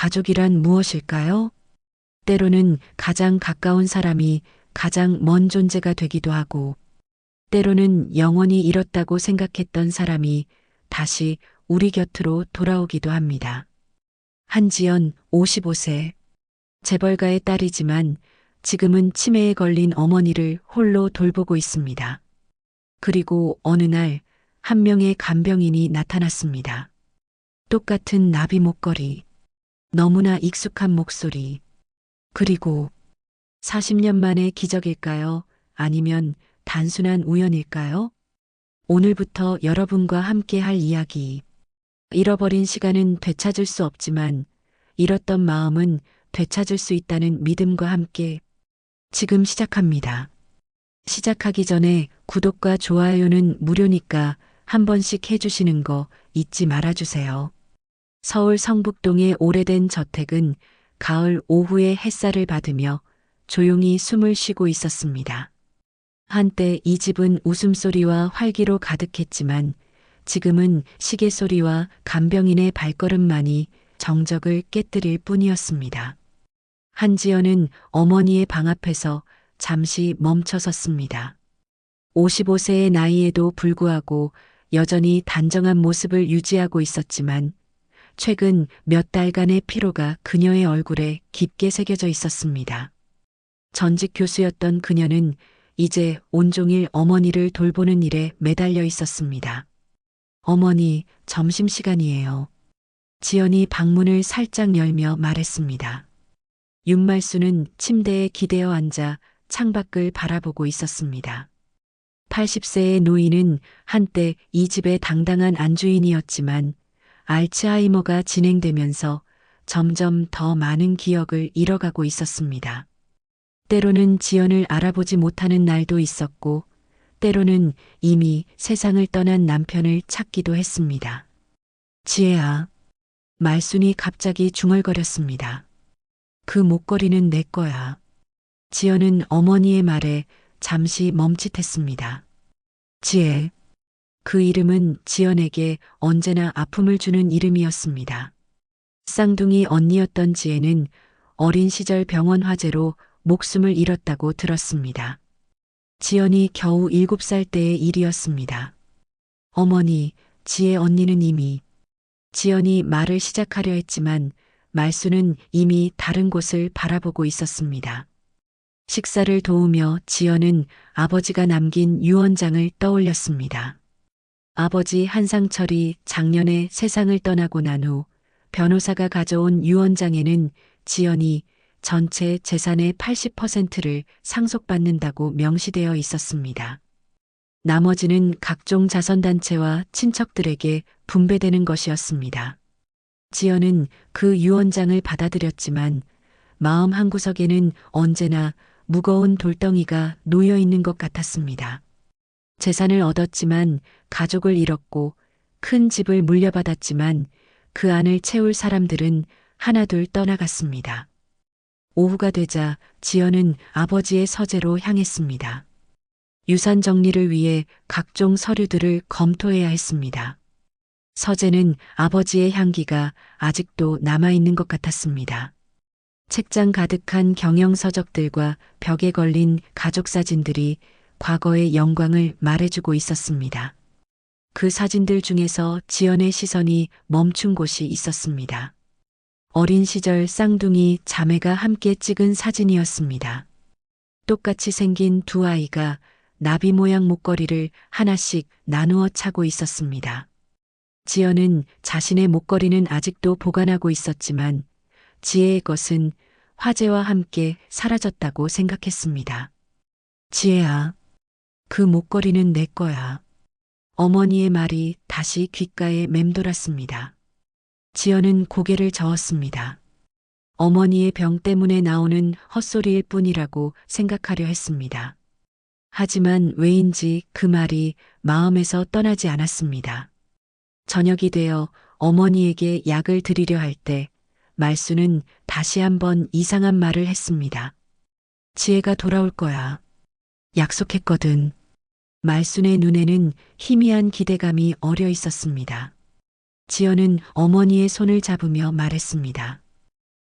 가족이란 무엇일까요? 때로는 가장 가까운 사람이 가장 먼 존재가 되기도 하고, 때로는 영원히 잃었다고 생각했던 사람이 다시 우리 곁으로 돌아오기도 합니다. 한지연 55세. 재벌가의 딸이지만 지금은 치매에 걸린 어머니를 홀로 돌보고 있습니다. 그리고 어느 날 한 명의 간병인이 나타났습니다. 똑같은 나비 목걸이, 너무나 익숙한 목소리, 그리고 40년 만의 기적일까요? 아니면 단순한 우연일까요? 오늘부터 여러분과 함께 할 이야기. 잃어버린 시간은 되찾을 수 없지만 잃었던 마음은 되찾을 수 있다는 믿음과 함께 지금 시작합니다. 시작하기 전에 구독과 좋아요는 무료니까 한 번씩 해주시는 거 잊지 말아주세요. 서울 성북동의 오래된 저택은 가을 오후의 햇살을 받으며 조용히 숨을 쉬고 있었습니다. 한때 이 집은 웃음소리와 활기로 가득했지만 지금은 시계 소리와 간병인의 발걸음만이 정적을 깨뜨릴 뿐이었습니다. 한지연은 어머니의 방 앞에서 잠시 멈춰 섰습니다. 55세의 나이에도 불구하고 여전히 단정한 모습을 유지하고 있었지만 최근 몇 달간의 피로가 그녀의 얼굴에 깊게 새겨져 있었습니다. 전직 교수였던 그녀는 이제 온종일 어머니를 돌보는 일에 매달려 있었습니다. 어머니, 점심시간이에요. 지연이 방문을 살짝 열며 말했습니다. 윤말수는 침대에 기대어 앉아 창밖을 바라보고 있었습니다. 80세의 노인은 한때 이 집의 당당한 안주인이었지만 알츠하이머가 진행되면서 점점 더 많은 기억을 잃어가고 있었습니다. 때로는 지연을 알아보지 못하는 날도 있었고, 때로는 이미 세상을 떠난 남편을 찾기도 했습니다. 지혜야, 말순이 갑자기 중얼거렸습니다. 그 목걸이는 내 거야. 지연은 어머니의 말에 잠시 멈칫했습니다. 지혜. 그 이름은 지연에게 언제나 아픔을 주는 이름이었습니다. 쌍둥이 언니였던 지혜는 어린 시절 병원 화재로 목숨을 잃었다고 들었습니다. 지연이 겨우 7살 때의 일이었습니다. 어머니, 지혜 언니는 이미. 지연이 말을 시작하려 했지만 말수는 이미 다른 곳을 바라보고 있었습니다. 식사를 도우며 지연은 아버지가 남긴 유언장을 떠올렸습니다. 아버지 한상철이 작년에 세상을 떠나고 난 후 변호사가 가져온 유언장에는 지연이 전체 재산의 80%를 상속받는다고 명시되어 있었습니다. 나머지는 각종 자선단체와 친척들에게 분배되는 것이었습니다. 지연은 그 유언장을 받아들였지만 마음 한구석에는 언제나 무거운 돌덩이가 놓여 있는 것 같았습니다. 재산을 얻었지만 가족을 잃었고 큰 집을 물려받았지만 그 안을 채울 사람들은 하나둘 떠나갔습니다. 오후가 되자 지연은 아버지의 서재로 향했습니다. 유산 정리를 위해 각종 서류들을 검토해야 했습니다. 서재는 아버지의 향기가 아직도 남아있는 것 같았습니다. 책장 가득한 경영서적들과 벽에 걸린 가족 사진들이 과거의 영광을 말해주고 있었습니다. 그 사진들 중에서 지연의 시선이 멈춘 곳이 있었습니다. 어린 시절 쌍둥이 자매가 함께 찍은 사진이었습니다. 똑같이 생긴 두 아이가 나비 모양 목걸이를 하나씩 나누어 차고 있었습니다. 지연은 자신의 목걸이는 아직도 보관하고 있었지만 지혜의 것은 화재와 함께 사라졌다고 생각했습니다. 지혜야, 그 목걸이는 내 거야. 어머니의 말이 다시 귓가에 맴돌았습니다. 지연은 고개를 저었습니다. 어머니의 병 때문에 나오는 헛소리일 뿐이라고 생각하려 했습니다. 하지만 왜인지 그 말이 마음에서 떠나지 않았습니다. 저녁이 되어 어머니에게 약을 드리려 할 때 말수는 다시 한번 이상한 말을 했습니다. 지혜가 돌아올 거야. 약속했거든. 말순의 눈에는 희미한 기대감이 어려 있었습니다. 지연은 어머니의 손을 잡으며 말했습니다.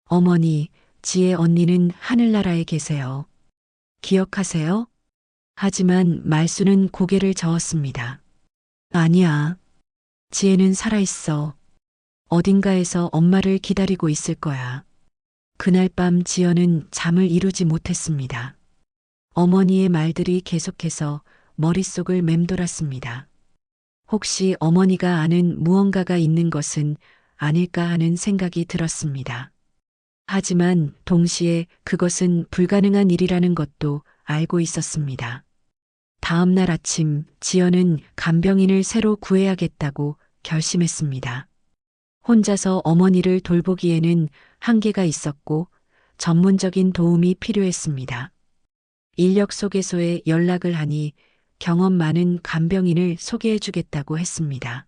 어머니, 지혜 언니는 하늘나라에 계세요. 기억하세요? 하지만 말수는 고개를 저었습니다. 아니야. 지혜는 살아있어. 어딘가에서 엄마를 기다리고 있을 거야. 그날 밤 지연은 잠을 이루지 못했습니다. 어머니의 말들이 계속해서 머릿속을 맴돌았습니다. 혹시 어머니가 아는 무언가가 있는 것은 아닐까 하는 생각이 들었습니다. 하지만 동시에 그것은 불가능한 일이라는 것도 알고 있었습니다. 다음 날 아침 지연은 간병인을 새로 구해야겠다고 결심했습니다. 혼자서 어머니를 돌보기에는 한계가 있었고 전문적인 도움이 필요했습니다. 인력 소개소에 연락을 하니 경험 많은 간병인을 소개해 주겠다고 했습니다.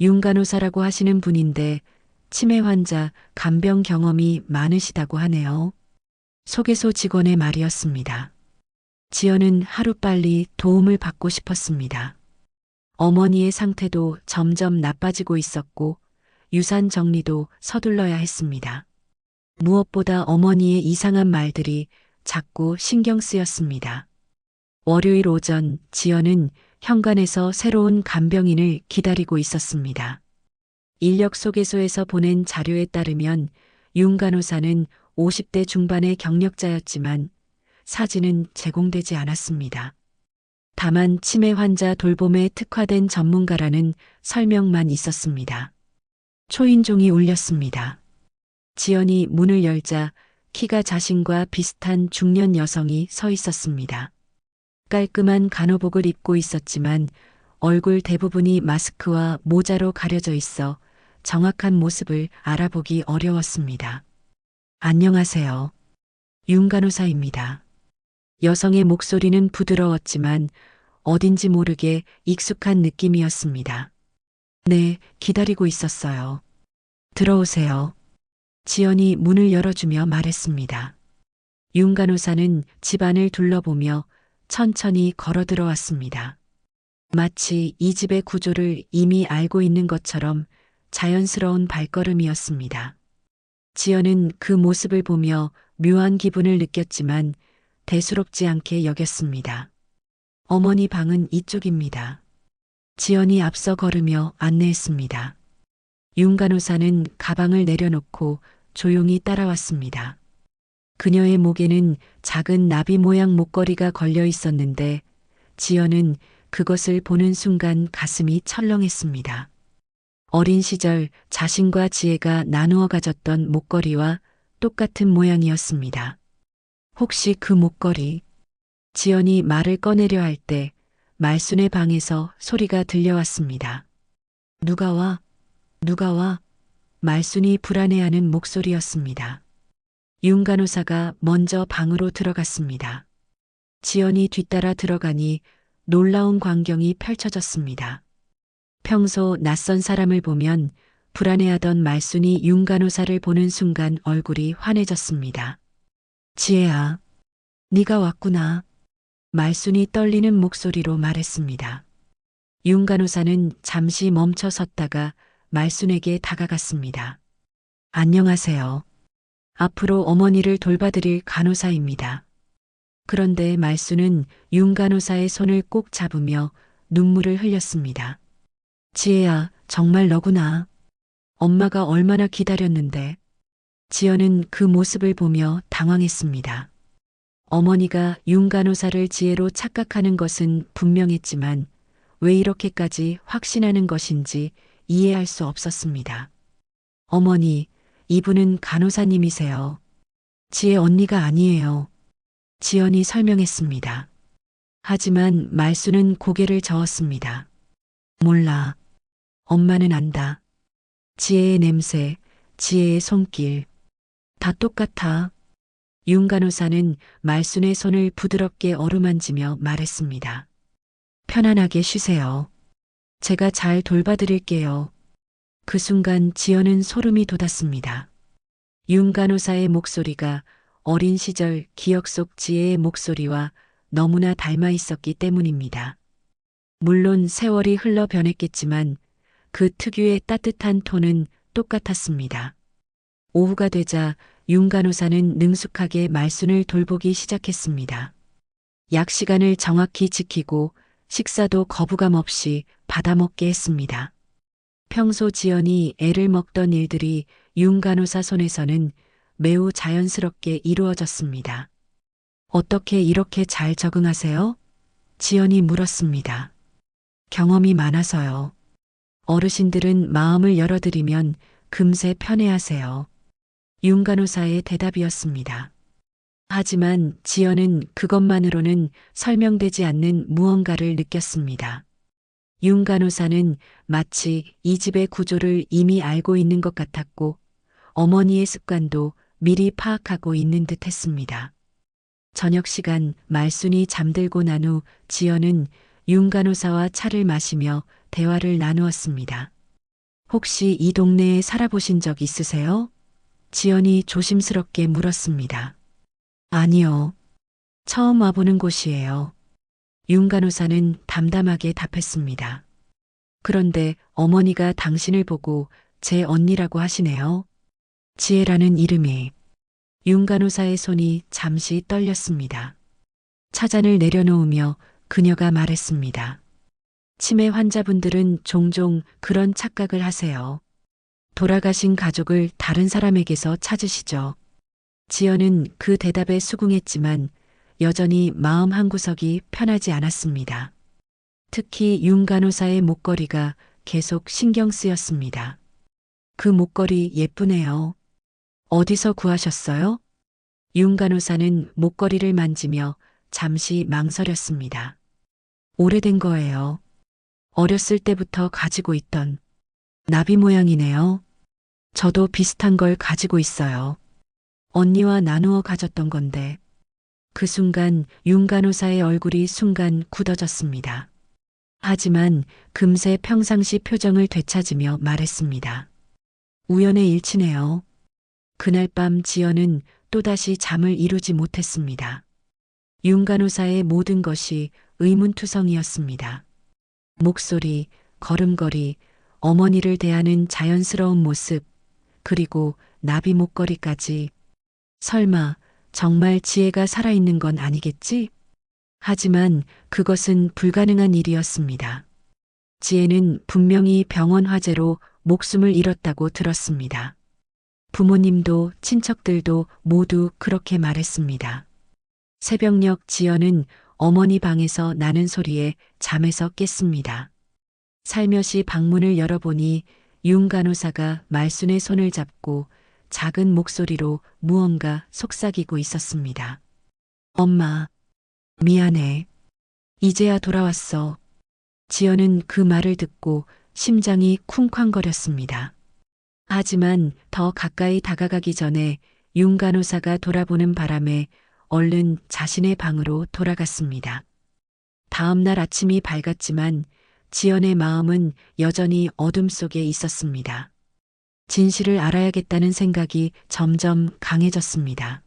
윤 간호사라고 하시는 분인데 치매 환자 간병 경험이 많으시다고 하네요. 소개소 직원의 말이었습니다. 지연은 하루빨리 도움을 받고 싶었습니다. 어머니의 상태도 점점 나빠지고 있었고 유산 정리도 서둘러야 했습니다. 무엇보다 어머니의 이상한 말들이 자꾸 신경 쓰였습니다. 월요일 오전 지연은 현관에서 새로운 간병인을 기다리고 있었습니다. 인력 소개소에서 보낸 자료에 따르면 윤 간호사는 50대 중반의 경력자였지만 사진은 제공되지 않았습니다. 다만 치매 환자 돌봄에 특화된 전문가라는 설명만 있었습니다. 초인종이 울렸습니다. 지연이 문을 열자 키가 자신과 비슷한 중년 여성이 서 있었습니다. 깔끔한 간호복을 입고 있었지만 얼굴 대부분이 마스크와 모자로 가려져 있어 정확한 모습을 알아보기 어려웠습니다. 안녕하세요. 윤 간호사입니다. 여성의 목소리는 부드러웠지만 어딘지 모르게 익숙한 느낌이었습니다. 네, 기다리고 있었어요. 들어오세요. 지연이 문을 열어주며 말했습니다. 윤 간호사는 집안을 둘러보며 천천히 걸어 들어왔습니다. 마치 이 집의 구조를 이미 알고 있는 것처럼 자연스러운 발걸음이었습니다. 지연은 그 모습을 보며 묘한 기분을 느꼈지만 대수롭지 않게 여겼습니다. 어머니 방은 이쪽입니다. 지연이 앞서 걸으며 안내했습니다. 윤 간호사는 가방을 내려놓고 조용히 따라왔습니다. 그녀의 목에는 작은 나비 모양 목걸이가 걸려 있었는데 지연은 그것을 보는 순간 가슴이 철렁했습니다. 어린 시절 자신과 지혜가 나누어 가졌던 목걸이와 똑같은 모양이었습니다. 혹시 그 목걸이? 지연이 말을 꺼내려 할 때 말순의 방에서 소리가 들려왔습니다. 누가 와? 누가 와? 말순이 불안해하는 목소리였습니다. 윤 간호사가 먼저 방으로 들어갔습니다. 지연이 뒤따라 들어가니 놀라운 광경이 펼쳐졌습니다. 평소 낯선 사람을 보면 불안해하던 말순이 윤 간호사를 보는 순간 얼굴이 환해졌습니다. 지혜야, 네가 왔구나. 말순이 떨리는 목소리로 말했습니다. 윤 간호사는 잠시 멈춰 섰다가 말순에게 다가갔습니다. 안녕하세요. 앞으로 어머니를 돌봐드릴 간호사입니다. 그런데 말순은 윤 간호사의 손을 꼭 잡으며 눈물을 흘렸습니다. 지혜야, 정말 너구나. 엄마가 얼마나 기다렸는데. 지연은 그 모습을 보며 당황했습니다. 어머니가 윤 간호사를 지혜로 착각하는 것은 분명했지만 왜 이렇게까지 확신하는 것인지 이해할 수 없었습니다. 어머니, 이분은 간호사님이세요. 지혜 언니가 아니에요. 지연이 설명했습니다. 하지만 말수는 고개를 저었습니다. 몰라. 엄마는 안다. 지혜의 냄새, 지혜의 손길. 다 똑같아. 윤 간호사는 말순의 손을 부드럽게 어루만지며 말했습니다. 편안하게 쉬세요. 제가 잘 돌봐드릴게요. 그 순간 지연은 소름이 돋았습니다. 윤 간호사의 목소리가 어린 시절 기억 속 지혜의 목소리와 너무나 닮아 있었기 때문입니다. 물론 세월이 흘러 변했겠지만 그 특유의 따뜻한 톤은 똑같았습니다. 오후가 되자 윤 간호사는 능숙하게 말순을 돌보기 시작했습니다. 약 시간을 정확히 지키고 식사도 거부감 없이 받아먹게 했습니다. 평소 지연이 애를 먹던 일들이 윤 간호사 손에서는 매우 자연스럽게 이루어졌습니다. 어떻게 이렇게 잘 적응하세요? 지연이 물었습니다. 경험이 많아서요. 어르신들은 마음을 열어드리면 금세 편해하세요. 윤 간호사의 대답이었습니다. 하지만 지연은 그것만으로는 설명되지 않는 무언가를 느꼈습니다. 윤 간호사는 마치 이 집의 구조를 이미 알고 있는 것 같았고 어머니의 습관도 미리 파악하고 있는 듯 했습니다. 저녁 시간 말순이 잠들고 난 후 지연은 윤 간호사와 차를 마시며 대화를 나누었습니다. 혹시 이 동네에 살아보신 적 있으세요? 지연이 조심스럽게 물었습니다. 아니요. 처음 와보는 곳이에요. 윤 간호사는 담담하게 답했습니다. 그런데 어머니가 당신을 보고 제 언니라고 하시네요. 지혜라는 이름이. 윤 간호사의 손이 잠시 떨렸습니다. 차잔을 내려놓으며 그녀가 말했습니다. 치매 환자분들은 종종 그런 착각을 하세요. 돌아가신 가족을 다른 사람에게서 찾으시죠. 지연은 그 대답에 수긍했지만 여전히 마음 한구석이 편하지 않았습니다. 특히 윤 간호사의 목걸이가 계속 신경 쓰였습니다. 그 목걸이 예쁘네요. 어디서 구하셨어요? 윤 간호사는 목걸이를 만지며 잠시 망설였습니다. 오래된 거예요. 어렸을 때부터 가지고 있던 나비 모양이네요. 저도 비슷한 걸 가지고 있어요. 언니와 나누어 가졌던 건데. 그 순간 윤 간호사의 얼굴이 순간 굳어졌습니다. 하지만 금세 평상시 표정을 되찾으며 말했습니다. 우연의 일치네요. 그날 밤 지연은 또다시 잠을 이루지 못했습니다. 윤 간호사의 모든 것이 의문투성이었습니다. 목소리, 걸음걸이, 어머니를 대하는 자연스러운 모습, 그리고 나비 목걸이까지. 설마 정말 지혜가 살아있는 건 아니겠지? 하지만 그것은 불가능한 일이었습니다. 지혜는 분명히 병원 화재로 목숨을 잃었다고 들었습니다. 부모님도 친척들도 모두 그렇게 말했습니다. 새벽녘 지연은 어머니 방에서 나는 소리에 잠에서 깼습니다. 살며시 방문을 열어보니 윤 간호사가 말순의 손을 잡고 작은 목소리로 무언가 속삭이고 있었습니다. 엄마, 미안해. 이제야 돌아왔어. 지연은 그 말을 듣고 심장이 쿵쾅거렸습니다. 하지만 더 가까이 다가가기 전에 윤 간호사가 돌아보는 바람에 얼른 자신의 방으로 돌아갔습니다. 다음 날 아침이 밝았지만 지연의 마음은 여전히 어둠 속에 있었습니다. 진실을 알아야겠다는 생각이 점점 강해졌습니다.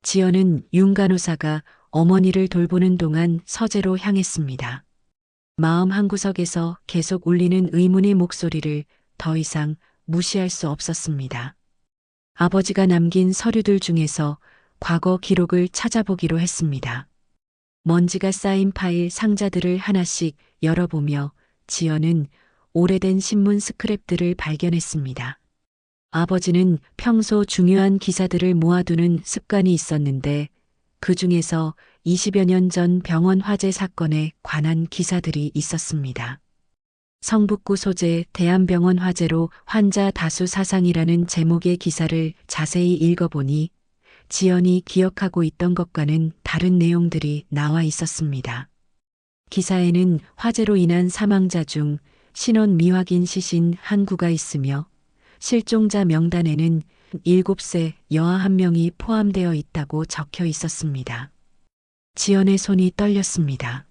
지연은 윤 간호사가 어머니를 돌보는 동안 서재로 향했습니다. 마음 한구석에서 계속 울리는 의문의 목소리를 더 이상 무시할 수 없었습니다. 아버지가 남긴 서류들 중에서 과거 기록을 찾아보기로 했습니다. 먼지가 쌓인 파일 상자들을 하나씩 열어보며 지연은 오래된 신문 스크랩들을 발견했습니다. 아버지는 평소 중요한 기사들을 모아두는 습관이 있었는데 그 중에서 20여 년 전 병원 화재 사건에 관한 기사들이 있었습니다. 성북구 소재 대한병원 화재로 환자 다수 사상이라는 제목의 기사를 자세히 읽어보니 지연이 기억하고 있던 것과는 다른 내용들이 나와 있었습니다. 기사에는 화재로 인한 사망자 중 신원 미확인 시신 한 구가 있으며 실종자 명단에는 7세 여아 한 명이 포함되어 있다고 적혀 있었습니다. 지연의 손이 떨렸습니다.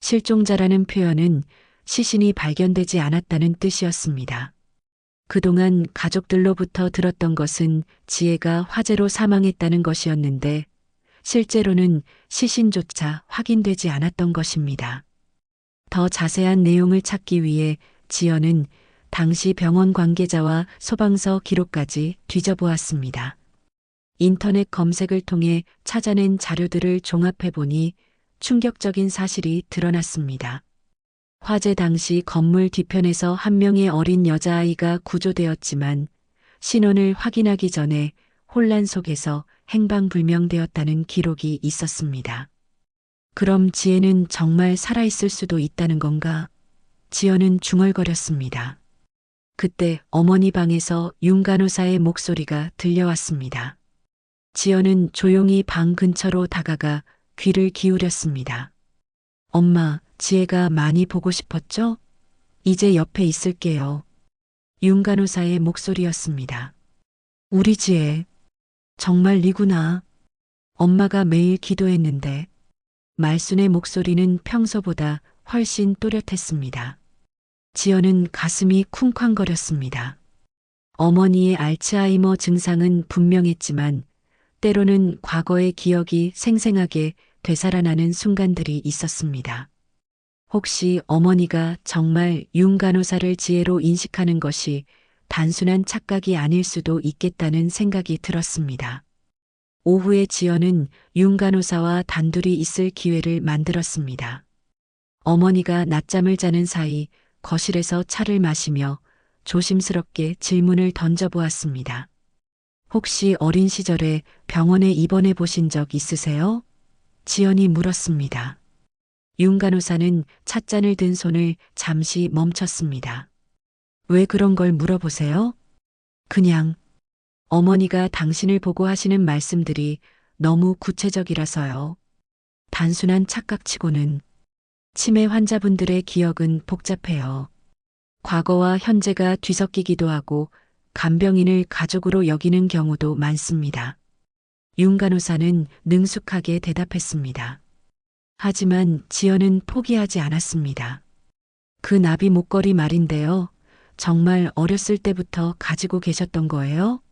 실종자라는 표현은 시신이 발견되지 않았다는 뜻이었습니다. 그동안 가족들로부터 들었던 것은 지혜가 화재로 사망했다는 것이었는데 실제로는 시신조차 확인되지 않았던 것입니다. 더 자세한 내용을 찾기 위해 지연은 당시 병원 관계자와 소방서 기록까지 뒤져보았습니다. 인터넷 검색을 통해 찾아낸 자료들을 종합해보니 충격적인 사실이 드러났습니다. 화재 당시 건물 뒤편에서 한 명의 어린 여자아이가 구조되었지만 신원을 확인하기 전에 혼란 속에서 행방불명되었다는 기록이 있었습니다. 그럼 지혜는 정말 살아있을 수도 있다는 건가? 지연은 중얼거렸습니다. 그때 어머니 방에서 윤 간호사의 목소리가 들려왔습니다. 지연은 조용히 방 근처로 다가가 귀를 기울였습니다. 엄마, 지혜가 많이 보고 싶었죠? 이제 옆에 있을게요. 윤 간호사의 목소리였습니다. 우리 지혜, 정말 니구나. 엄마가 매일 기도했는데. 말순의 목소리는 평소보다 훨씬 또렷했습니다. 지연은 가슴이 쿵쾅거렸습니다. 어머니의 알츠하이머 증상은 분명했지만 때로는 과거의 기억이 생생하게 되살아나는 순간들이 있었습니다. 혹시 어머니가 정말 윤 간호사를 지혜로 인식하는 것이 단순한 착각이 아닐 수도 있겠다는 생각이 들었습니다. 오후에 지연은 윤 간호사와 단둘이 있을 기회를 만들었습니다. 어머니가 낮잠을 자는 사이 거실에서 차를 마시며 조심스럽게 질문을 던져보았습니다. 혹시 어린 시절에 병원에 입원해 보신 적 있으세요? 지연이 물었습니다. 윤 간호사는 찻잔을 든 손을 잠시 멈췄습니다. 왜 그런 걸 물어보세요? 그냥 어머니가 당신을 보고 하시는 말씀들이 너무 구체적이라서요. 단순한 착각치고는 치매 환자분들의 기억은 복잡해요. 과거와 현재가 뒤섞이기도 하고 간병인을 가족으로 여기는 경우도 많습니다. 윤 간호사는 능숙하게 대답했습니다. 하지만 지연은 포기하지 않았습니다. 그 나비 목걸이 말인데요. 정말 어렸을 때부터 가지고 계셨던 거예요?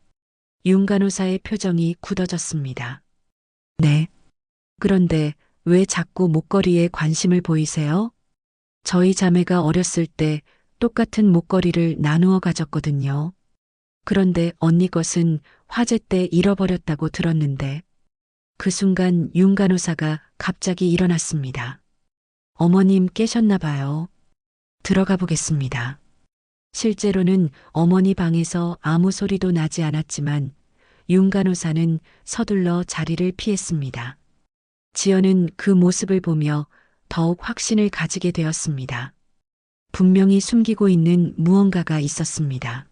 윤 간호사의 표정이 굳어졌습니다. 네. 그런데 왜 자꾸 목걸이에 관심을 보이세요? 저희 자매가 어렸을 때 똑같은 목걸이를 나누어 가졌거든요. 그런데 언니 것은 화재 때 잃어버렸다고 들었는데 그 순간 윤 간호사가 갑자기 일어났습니다. 어머님 깨셨나 봐요. 들어가 보겠습니다. 실제로는 어머니 방에서 아무 소리도 나지 않았지만 윤 간호사는 서둘러 자리를 피했습니다. 지연은 그 모습을 보며 더욱 확신을 가지게 되었습니다. 분명히 숨기고 있는 무언가가 있었습니다.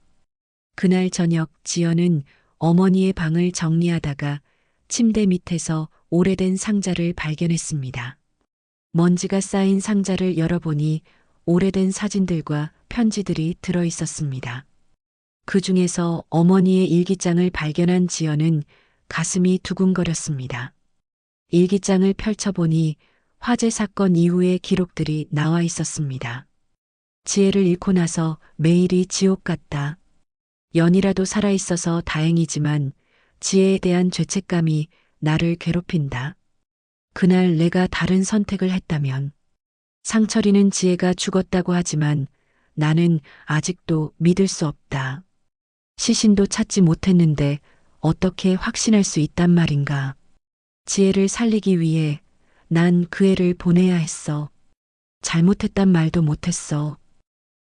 그날 저녁 지연은 어머니의 방을 정리하다가 침대 밑에서 오래된 상자를 발견했습니다. 먼지가 쌓인 상자를 열어보니 오래된 사진들과 편지들이 들어 있었습니다. 그 중에서 어머니의 일기장을 발견한 지연은 가슴이 두근거렸습니다. 일기장을 펼쳐보니 화재 사건 이후의 기록들이 나와 있었습니다. 지혜를 잃고 나서 매일이 지옥 같다. 연이라도 살아있어서 다행이지만 지혜에 대한 죄책감이 나를 괴롭힌다. 그날 내가 다른 선택을 했다면 상철이는 지혜가 죽었다고 하지만 나는 아직도 믿을 수 없다. 시신도 찾지 못했는데 어떻게 확신할 수 있단 말인가. 지혜를 살리기 위해 난 그 애를 보내야 했어. 잘못했단 말도 못했어.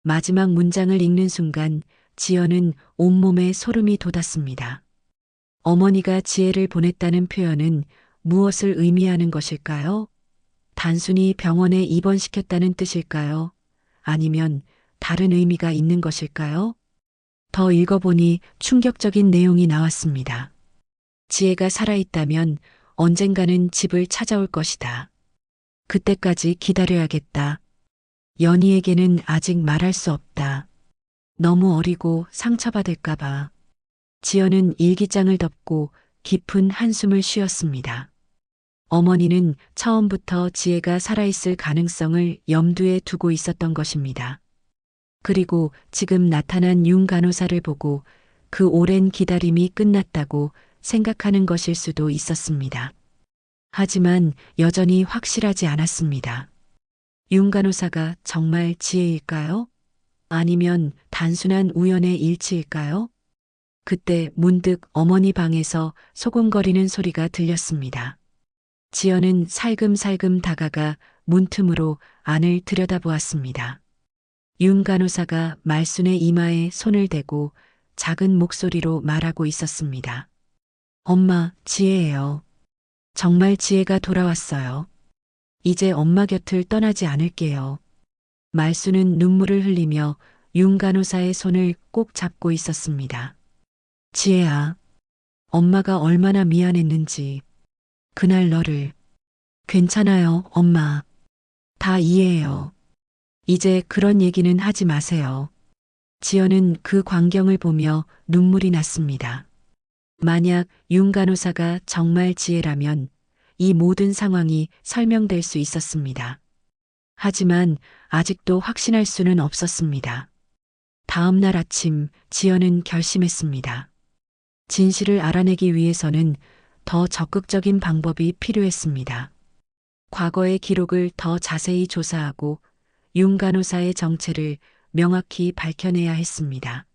마지막 문장을 읽는 순간 지연은 온몸에 소름이 돋았습니다. 어머니가 지혜를 보냈다는 표현은 무엇을 의미하는 것일까요? 단순히 병원에 입원시켰다는 뜻일까요? 아니면 다른 의미가 있는 것일까요? 더 읽어보니 충격적인 내용이 나왔습니다. 지혜가 살아있다면 언젠가는 집을 찾아올 것이다. 그때까지 기다려야겠다. 연희에게는 아직 말할 수 없다. 너무 어리고 상처받을까봐. 지연은 일기장을 덮고 깊은 한숨을 쉬었습니다. 어머니는 처음부터 지혜가 살아있을 가능성을 염두에 두고 있었던 것입니다. 그리고 지금 나타난 윤 간호사를 보고 그 오랜 기다림이 끝났다고 생각하는 것일 수도 있었습니다. 하지만 여전히 확실하지 않았습니다. 윤 간호사가 정말 지혜일까요? 아니면 단순한 우연의 일치일까요? 그때 문득 어머니 방에서 소곤거리는 소리가 들렸습니다. 지연은 살금살금 다가가 문틈으로 안을 들여다보았습니다. 윤 간호사가 말순의 이마에 손을 대고 작은 목소리로 말하고 있었습니다. 엄마, 지혜예요. 정말 지혜가 돌아왔어요. 이제 엄마 곁을 떠나지 않을게요. 말순은 눈물을 흘리며 윤 간호사의 손을 꼭 잡고 있었습니다. 지혜야, 엄마가 얼마나 미안했는지. 그날 너를. 괜찮아요, 엄마. 다 이해해요. 이제 그런 얘기는 하지 마세요. 지연은 그 광경을 보며 눈물이 났습니다. 만약 윤 간호사가 정말 지혜라면 이 모든 상황이 설명될 수 있었습니다. 하지만 아직도 확신할 수는 없었습니다. 다음 날 아침 지연은 결심했습니다. 진실을 알아내기 위해서는 더 적극적인 방법이 필요했습니다. 과거의 기록을 더 자세히 조사하고 윤 간호사의 정체를 명확히 밝혀내야 했습니다.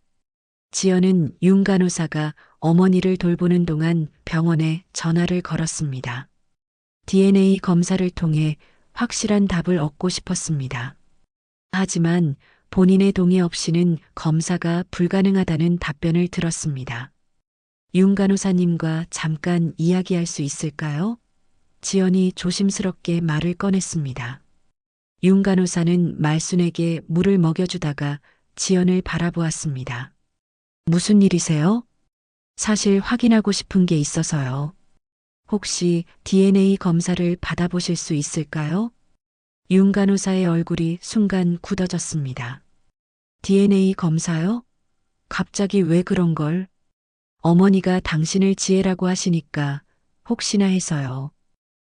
지연은 윤 간호사가 어머니를 돌보는 동안 병원에 전화를 걸었습니다. DNA 검사를 통해 확실한 답을 얻고 싶었습니다. 하지만 본인의 동의 없이는 검사가 불가능하다는 답변을 들었습니다. 윤 간호사님과 잠깐 이야기할 수 있을까요? 지연이 조심스럽게 말을 꺼냈습니다. 윤 간호사는 말순에게 물을 먹여주다가 지연을 바라보았습니다. 무슨 일이세요? 사실 확인하고 싶은 게 있어서요. 혹시 DNA 검사를 받아보실 수 있을까요? 윤 간호사의 얼굴이 순간 굳어졌습니다. DNA 검사요? 갑자기 왜 그런 걸? 어머니가 당신을 지혜라고 하시니까 혹시나 해서요.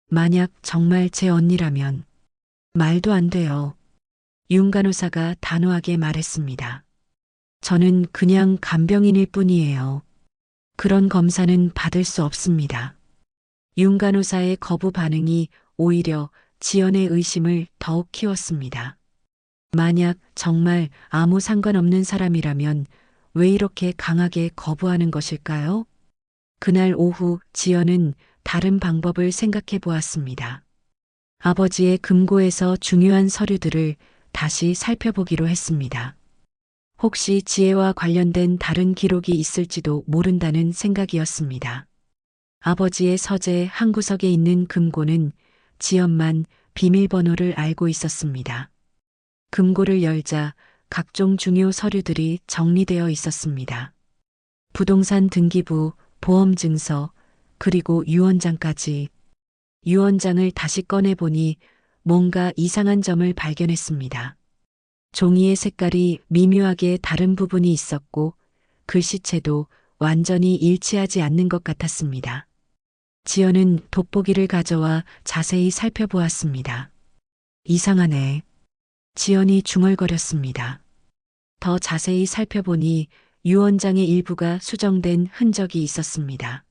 만약 정말 제 언니라면. 말도 안 돼요. 윤 간호사가 단호하게 말했습니다. 저는 그냥 간병인일 뿐이에요. 그런 검사는 받을 수 없습니다. 윤 간호사의 거부 반응이 오히려 지연의 의심을 더욱 키웠습니다. 만약 정말 아무 상관없는 사람이라면 왜 이렇게 강하게 거부하는 것일까요? 그날 오후 지연은 다른 방법을 생각해 보았습니다. 아버지의 금고에서 중요한 서류들을 다시 살펴보기로 했습니다. 혹시 지혜와 관련된 다른 기록이 있을지도 모른다는 생각이었습니다. 아버지의 서재 한 구석에 있는 금고는 지연만 비밀번호를 알고 있었습니다. 금고를 열자 각종 중요 서류들이 정리되어 있었습니다. 부동산 등기부, 보험증서, 그리고 유언장까지. 유언장을 다시 꺼내보니 뭔가 이상한 점을 발견했습니다. 종이의 색깔이 미묘하게 다른 부분이 있었고 글씨체도 완전히 일치하지 않는 것 같았습니다. 지연은 돋보기를 가져와 자세히 살펴보았습니다. 이상하네. 지연이 중얼거렸습니다. 더 자세히 살펴보니 유언장의 일부가 수정된 흔적이 있었습니다.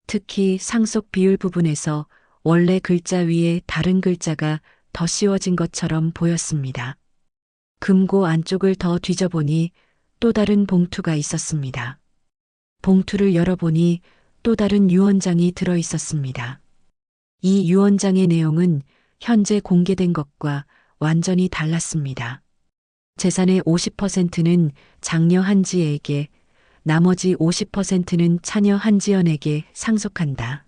특히 상속 비율 부분에서 원래 글자 위에 다른 글자가 더 씌워진 것처럼 보였습니다. 금고 안쪽을 더 뒤져보니 또 다른 봉투가 있었습니다. 봉투를 열어보니 또 다른 유언장이 들어 있었습니다. 이 유언장의 내용은 현재 공개된 것과 완전히 달랐습니다. 재산의 50%는 장녀 한지혜에게, 나머지 50%는 차녀 한지연에게 상속한다.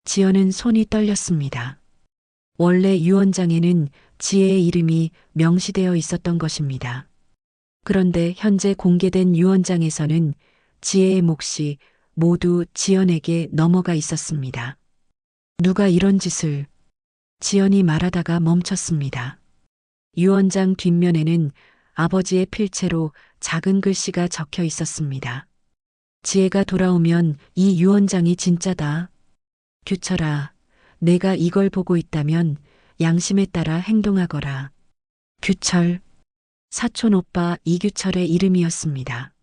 지연은 손이 떨렸습니다. 원래 유언장에는 지혜의 이름이 명시되어 있었던 것입니다. 그런데 현재 공개된 유언장에서는 지혜의 몫이 모두 지연에게 넘어가 있었습니다. 누가 이런 짓을? 지연이 말하다가 멈췄습니다. 유언장 뒷면에는 아버지의 필체로 작은 글씨가 적혀 있었습니다. 지혜가 돌아오면 이 유언장이 진짜다. 규철아, 내가 이걸 보고 있다면 양심에 따라 행동하거라. 규철, 사촌 오빠 이규철의 이름이었습니다.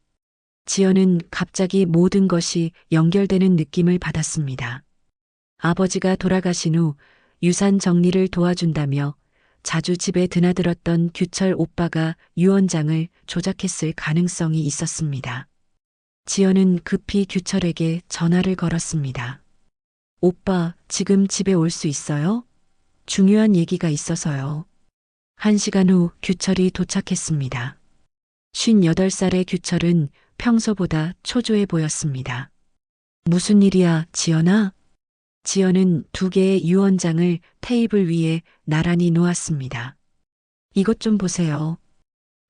지연은 갑자기 모든 것이 연결되는 느낌을 받았습니다. 아버지가 돌아가신 후 유산 정리를 도와준다며 자주 집에 드나들었던 규철 오빠가 유언장을 조작했을 가능성이 있었습니다. 지연은 급히 규철에게 전화를 걸었습니다. 오빠, 지금 집에 올 수 있어요? 중요한 얘기가 있어서요. 1시간 후 규철이 도착했습니다. 58살의 규철은 평소보다 초조해 보였습니다. 무슨 일이야, 지연아? 지연은 2개의 유언장을 테이블 위에 나란히 놓았습니다. 이것 좀 보세요.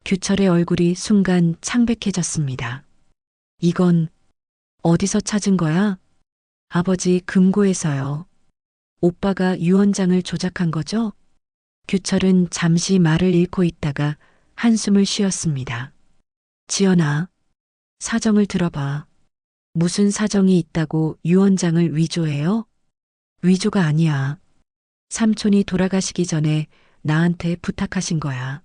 규철의 얼굴이 순간 창백해졌습니다. 이건 어디서 찾은 거야? 아버지 금고에서요. 오빠가 유언장을 조작한 거죠? 규철은 잠시 말을 잃고 있다가 한숨을 쉬었습니다. 지연아, 사정을 들어봐. 무슨 사정이 있다고 유언장을 위조해요? 위조가 아니야. 삼촌이 돌아가시기 전에 나한테 부탁하신 거야.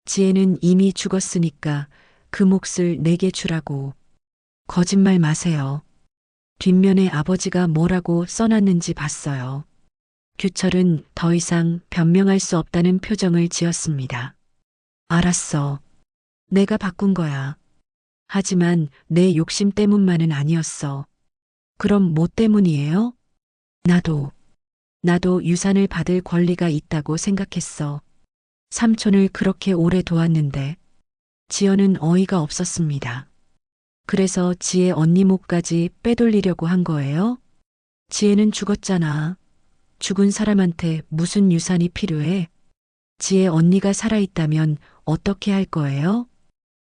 지혜는 이미 죽었으니까 그 몫을 내게 주라고. 거짓말 마세요. 뒷면에 아버지가 뭐라고 써놨는지 봤어요. 규철은 더 이상 변명할 수 없다는 표정을 지었습니다. 알았어. 내가 바꾼 거야. 하지만 내 욕심 때문만은 아니었어. 그럼 뭐 때문이에요? 나도 유산을 받을 권리가 있다고 생각했어. 삼촌을 그렇게 오래 도왔는데. 지연은 어이가 없었습니다. 그래서 지혜 언니 몫까지 빼돌리려고 한 거예요? 지혜는 죽었잖아. 죽은 사람한테 무슨 유산이 필요해? 지혜 언니가 살아있다면 어떻게 할 거예요?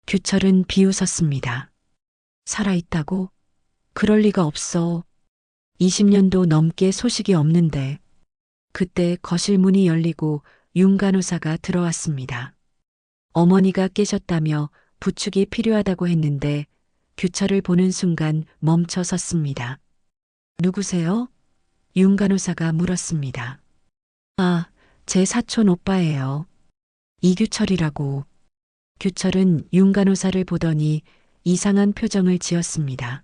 규철은 비웃었습니다. 살아있다고? 그럴 리가 없어. 20년도 넘게 소식이 없는데. 그때 거실 문이 열리고 윤 간호사가 들어왔습니다. 어머니가 깨셨다며 부축이 필요하다고 했는데 규철을 보는 순간 멈춰 섰습니다. 누구세요? 윤 간호사가 물었습니다. 아, 제 사촌 오빠예요. 이규철이라고. 규철은 윤 간호사를 보더니 이상한 표정을 지었습니다.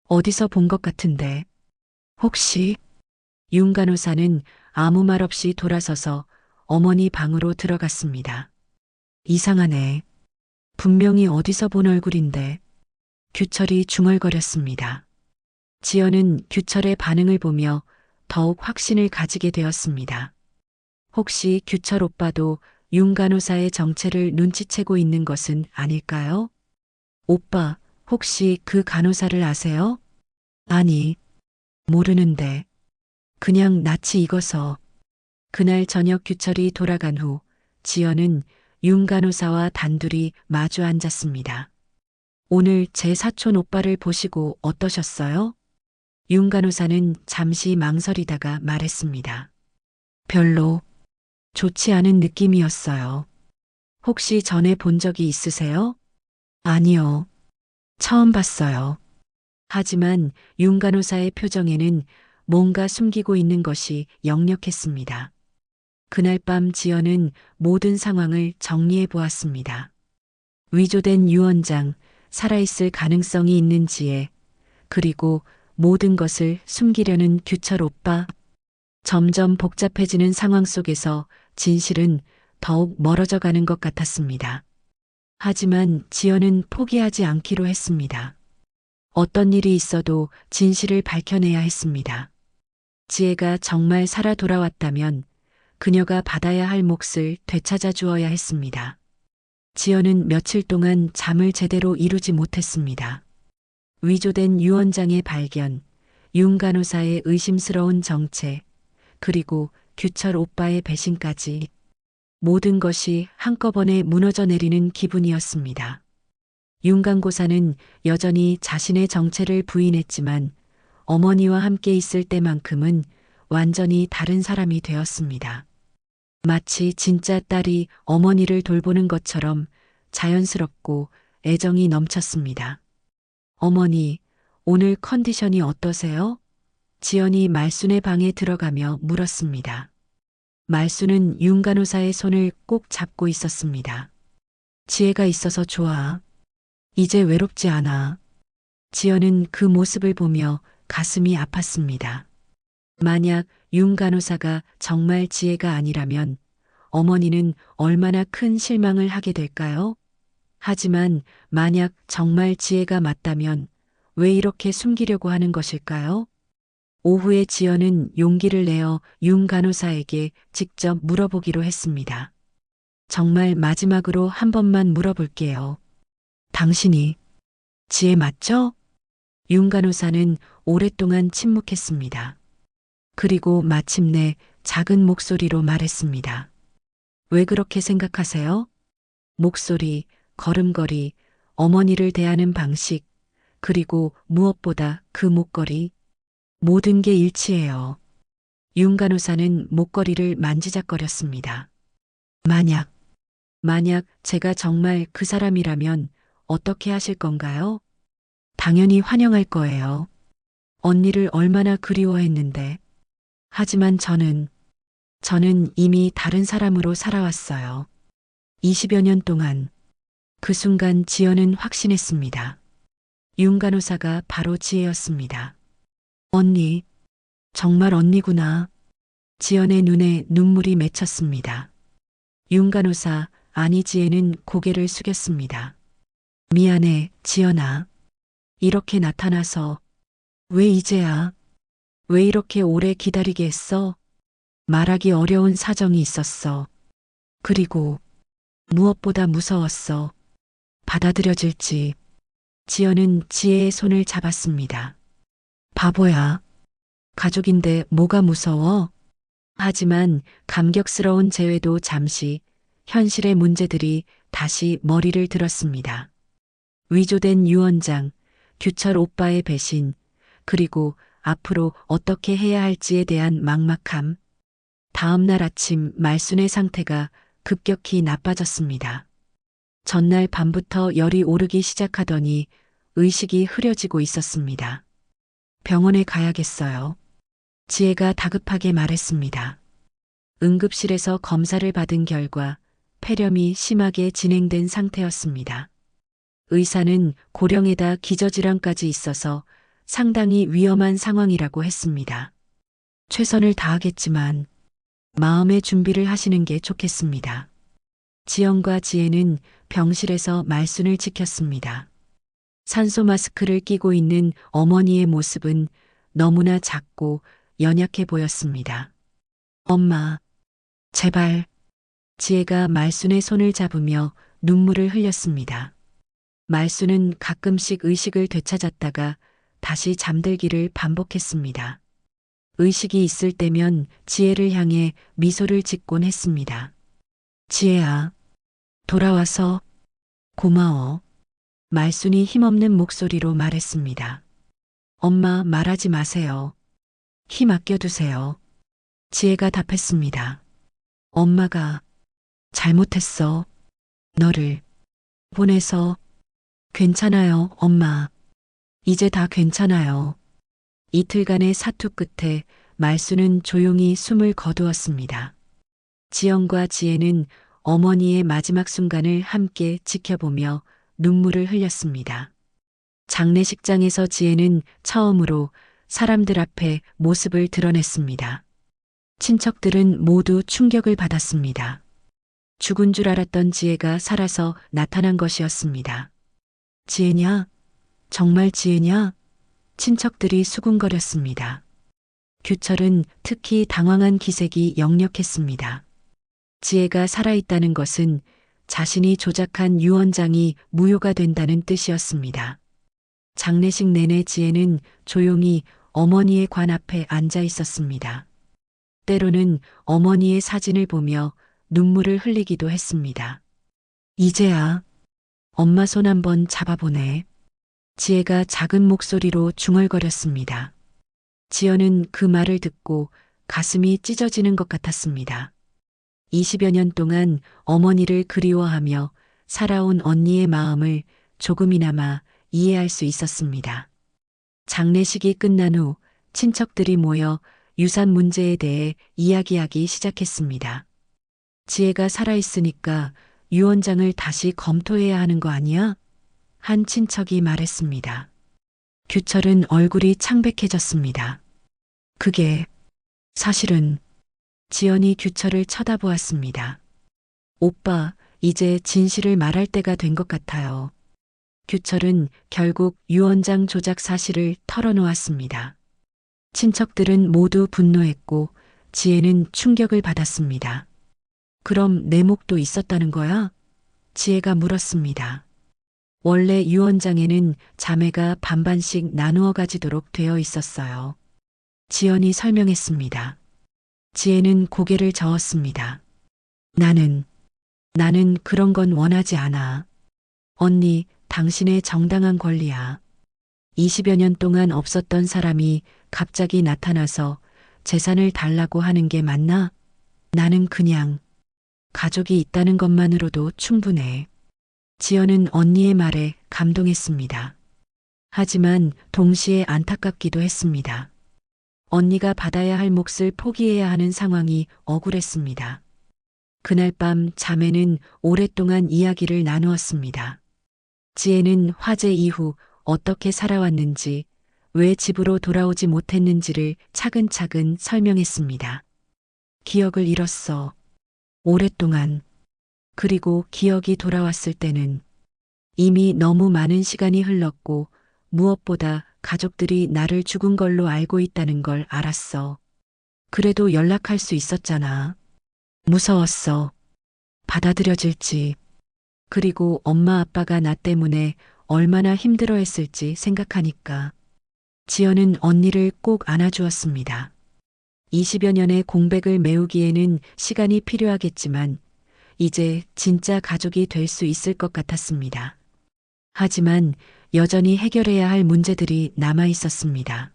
어디서 본 것 같은데. 혹시? 윤 간호사는 아무 말 없이 돌아서서 어머니 방으로 들어갔습니다. 이상하네. 분명히 어디서 본 얼굴인데. 규철이 중얼거렸습니다. 지연은 규철의 반응을 보며 더욱 확신을 가지게 되었습니다. 혹시 규철 오빠도 윤 간호사의 정체를 눈치채고 있는 것은 아닐까요? 오빠, 혹시 그 간호사를 아세요? 아니, 모르는데. 그냥 낯이 익어서. 그날 저녁 규철이 돌아간 후 지연은 윤 간호사와 단둘이 마주 앉았습니다. 오늘 제 사촌 오빠를 보시고 어떠셨어요? 윤 간호사는 잠시 망설이다가 말했습니다. 별로 좋지 않은 느낌이었어요. 혹시 전에 본 적이 있으세요? 아니요. 처음 봤어요. 하지만 윤 간호사의 표정에는 뭔가 숨기고 있는 것이 역력했습니다. 그날 밤 지연은 모든 상황을 정리해 보았습니다. 위조된 유언장, 살아있을 가능성이 있는 지혜, 그리고 모든 것을 숨기려는 규철 오빠. 점점 복잡해지는 상황 속에서 진실은 더욱 멀어져 가는 것 같았습니다. 하지만 지연은 포기하지 않기로 했습니다. 어떤 일이 있어도 진실을 밝혀내야 했습니다. 지혜가 정말 살아 돌아왔다면 그녀가 받아야 할 몫을 되찾아 주어야 했습니다. 지연은 며칠 동안 잠을 제대로 이루지 못했습니다. 위조된 유언장의 발견, 윤 간호사의 의심스러운 정체, 그리고 규철 오빠의 배신까지 모든 것이 한꺼번에 무너져 내리는 기분이었습니다. 윤 간호사는 여전히 자신의 정체를 부인했지만 어머니와 함께 있을 때만큼은 완전히 다른 사람이 되었습니다. 마치 진짜 딸이 어머니를 돌보는 것처럼 자연스럽고 애정이 넘쳤습니다. 어머니, 오늘 컨디션이 어떠세요? 지연이 말순의 방에 들어가며 물었습니다. 말순은 윤 간호사의 손을 꼭 잡고 있었습니다. 지혜가 있어서 좋아. 이제 외롭지 않아. 지연은 그 모습을 보며 가슴이 아팠습니다. 만약 윤 간호사가 정말 지혜가 아니라면 어머니는 얼마나 큰 실망을 하게 될까요? 하지만 만약 정말 지혜가 맞다면 왜 이렇게 숨기려고 하는 것일까요? 오후에 지연은 용기를 내어 윤 간호사에게 직접 물어보기로 했습니다. 정말 마지막으로 한 번만 물어볼게요. 당신이 지혜 맞죠? 윤 간호사는 오랫동안 침묵했습니다. 그리고 마침내 작은 목소리로 말했습니다. 왜 그렇게 생각하세요? 목소리, 걸음걸이, 어머니를 대하는 방식, 그리고 무엇보다 그 목걸이, 모든 게 일치해요. 윤 간호사는 목걸이를 만지작거렸습니다. 만약 제가 정말 그 사람이라면 어떻게 하실 건가요? 당연히 환영할 거예요. 언니를 얼마나 그리워했는데. 하지만 저는 이미 다른 사람으로 살아왔어요. 20여 년 동안. 그 순간 지연은 확신했습니다. 윤 간호사가 바로 지혜였습니다. 언니, 정말 언니구나. 지연의 눈에 눈물이 맺혔습니다. 윤 간호사, 아니 지혜는 고개를 숙였습니다. 미안해, 지연아. 이렇게 나타나서. 왜 이제야? 왜 이렇게 오래 기다리게 했어? 말하기 어려운 사정이 있었어. 그리고 무엇보다 무서웠어. 받아들여질지. 지연은 지혜의 손을 잡았습니다. 바보야. 가족인데 뭐가 무서워? 하지만 감격스러운 재회도 잠시 현실의 문제들이 다시 머리를 들었습니다. 위조된 유언장, 규철 오빠의 배신, 그리고 앞으로 어떻게 해야 할지에 대한 막막함. 다음 날 아침 말순의 상태가 급격히 나빠졌습니다. 전날 밤부터 열이 오르기 시작하더니 의식이 흐려지고 있었습니다. 병원에 가야겠어요. 지혜가 다급하게 말했습니다. 응급실에서 검사를 받은 결과 폐렴이 심하게 진행된 상태였습니다. 의사는 고령에다 기저질환까지 있어서 상당히 위험한 상황이라고 했습니다. 최선을 다하겠지만 마음의 준비를 하시는 게 좋겠습니다. 지연과 지혜는 병실에서 말순을 지켰습니다. 산소 마스크를 끼고 있는 어머니의 모습은 너무나 작고 연약해 보였습니다. 엄마, 제발. 지혜가 말순의 손을 잡으며 눈물을 흘렸습니다. 말순은 가끔씩 의식을 되찾았다가 다시 잠들기를 반복했습니다. 의식이 있을 때면 지혜를 향해 미소를 짓곤 했습니다. 지혜야, 돌아와서 고마워. 말순이 힘없는 목소리로 말했습니다. 엄마 말하지 마세요. 힘 아껴두세요. 지혜가 답했습니다. 엄마가 잘못했어. 너를 보내서. 괜찮아요, 엄마. 이제 다 괜찮아요. 이틀간의 사투 끝에 말순은 조용히 숨을 거두었습니다. 지연과 지혜는 어머니의 마지막 순간을 함께 지켜보며 눈물을 흘렸습니다. 장례식장에서 지혜는 처음으로 사람들 앞에 모습을 드러냈습니다. 친척들은 모두 충격을 받았습니다. 죽은 줄 알았던 지혜가 살아서 나타난 것이었습니다. 지혜냐? 정말 지혜냐? 친척들이 수군거렸습니다. 규철은 특히 당황한 기색이 역력했습니다. 지혜가 살아있다는 것은 자신이 조작한 유언장이 무효가 된다는 뜻이었습니다. 장례식 내내 지혜는 조용히 어머니의 관 앞에 앉아 있었습니다. 때로는 어머니의 사진을 보며 눈물을 흘리기도 했습니다. 이제야 엄마 손 한번 잡아보네. 지혜가 작은 목소리로 중얼거렸습니다. 지연은 그 말을 듣고 가슴이 찢어지는 것 같았습니다. 20여 년 동안 어머니를 그리워하며 살아온 언니의 마음을 조금이나마 이해할 수 있었습니다. 장례식이 끝난 후 친척들이 모여 유산 문제에 대해 이야기하기 시작했습니다. 지혜가 살아있으니까 유언장을 다시 검토해야 하는 거 아니야? 한 친척이 말했습니다. 규철은 얼굴이 창백해졌습니다. 그게 사실은. 지연이 규철을 쳐다보았습니다. 오빠, 이제 진실을 말할 때가 된 것 같아요. 규철은 결국 유언장 조작 사실을 털어놓았습니다. 친척들은 모두 분노했고 지혜는 충격을 받았습니다. 그럼 내 목도 있었다는 거야? 지혜가 물었습니다. 원래 유언장에는 자매가 반반씩 나누어 가지도록 되어 있었어요. 지연이 설명했습니다. 지혜는 고개를 저었습니다. 나는 그런 건 원하지 않아. 언니, 당신의 정당한 권리야. 20여 년 동안 없었던 사람이 갑자기 나타나서 재산을 달라고 하는 게 맞나? 나는 그냥 가족이 있다는 것만으로도 충분해. 지연은 언니의 말에 감동했습니다. 하지만 동시에 안타깝기도 했습니다. 언니가 받아야 할 몫을 포기해야 하는 상황이 억울했습니다. 그날 밤 자매는 오랫동안 이야기를 나누었습니다. 지혜는 화재 이후 어떻게 살아왔는지, 왜 집으로 돌아오지 못했는지를 차근차근 설명했습니다. 기억을 잃었어. 오랫동안. 그리고 기억이 돌아왔을 때는 이미 너무 많은 시간이 흘렀고 무엇보다 가족들이 나를 죽은 걸로 알고 있다는 걸 알았어. 그래도 연락할 수 있었잖아. 무서웠어. 받아들여질지. 그리고 엄마 아빠가 나 때문에 얼마나 힘들어 했을지 생각하니까. 지연은 언니를 꼭 안아주었습니다. 20여 년의 공백을 메우기에는 시간이 필요하겠지만 이제 진짜 가족이 될 수 있을 것 같았습니다. 하지만 여전히 해결해야 할 문제들이 남아 있었습니다.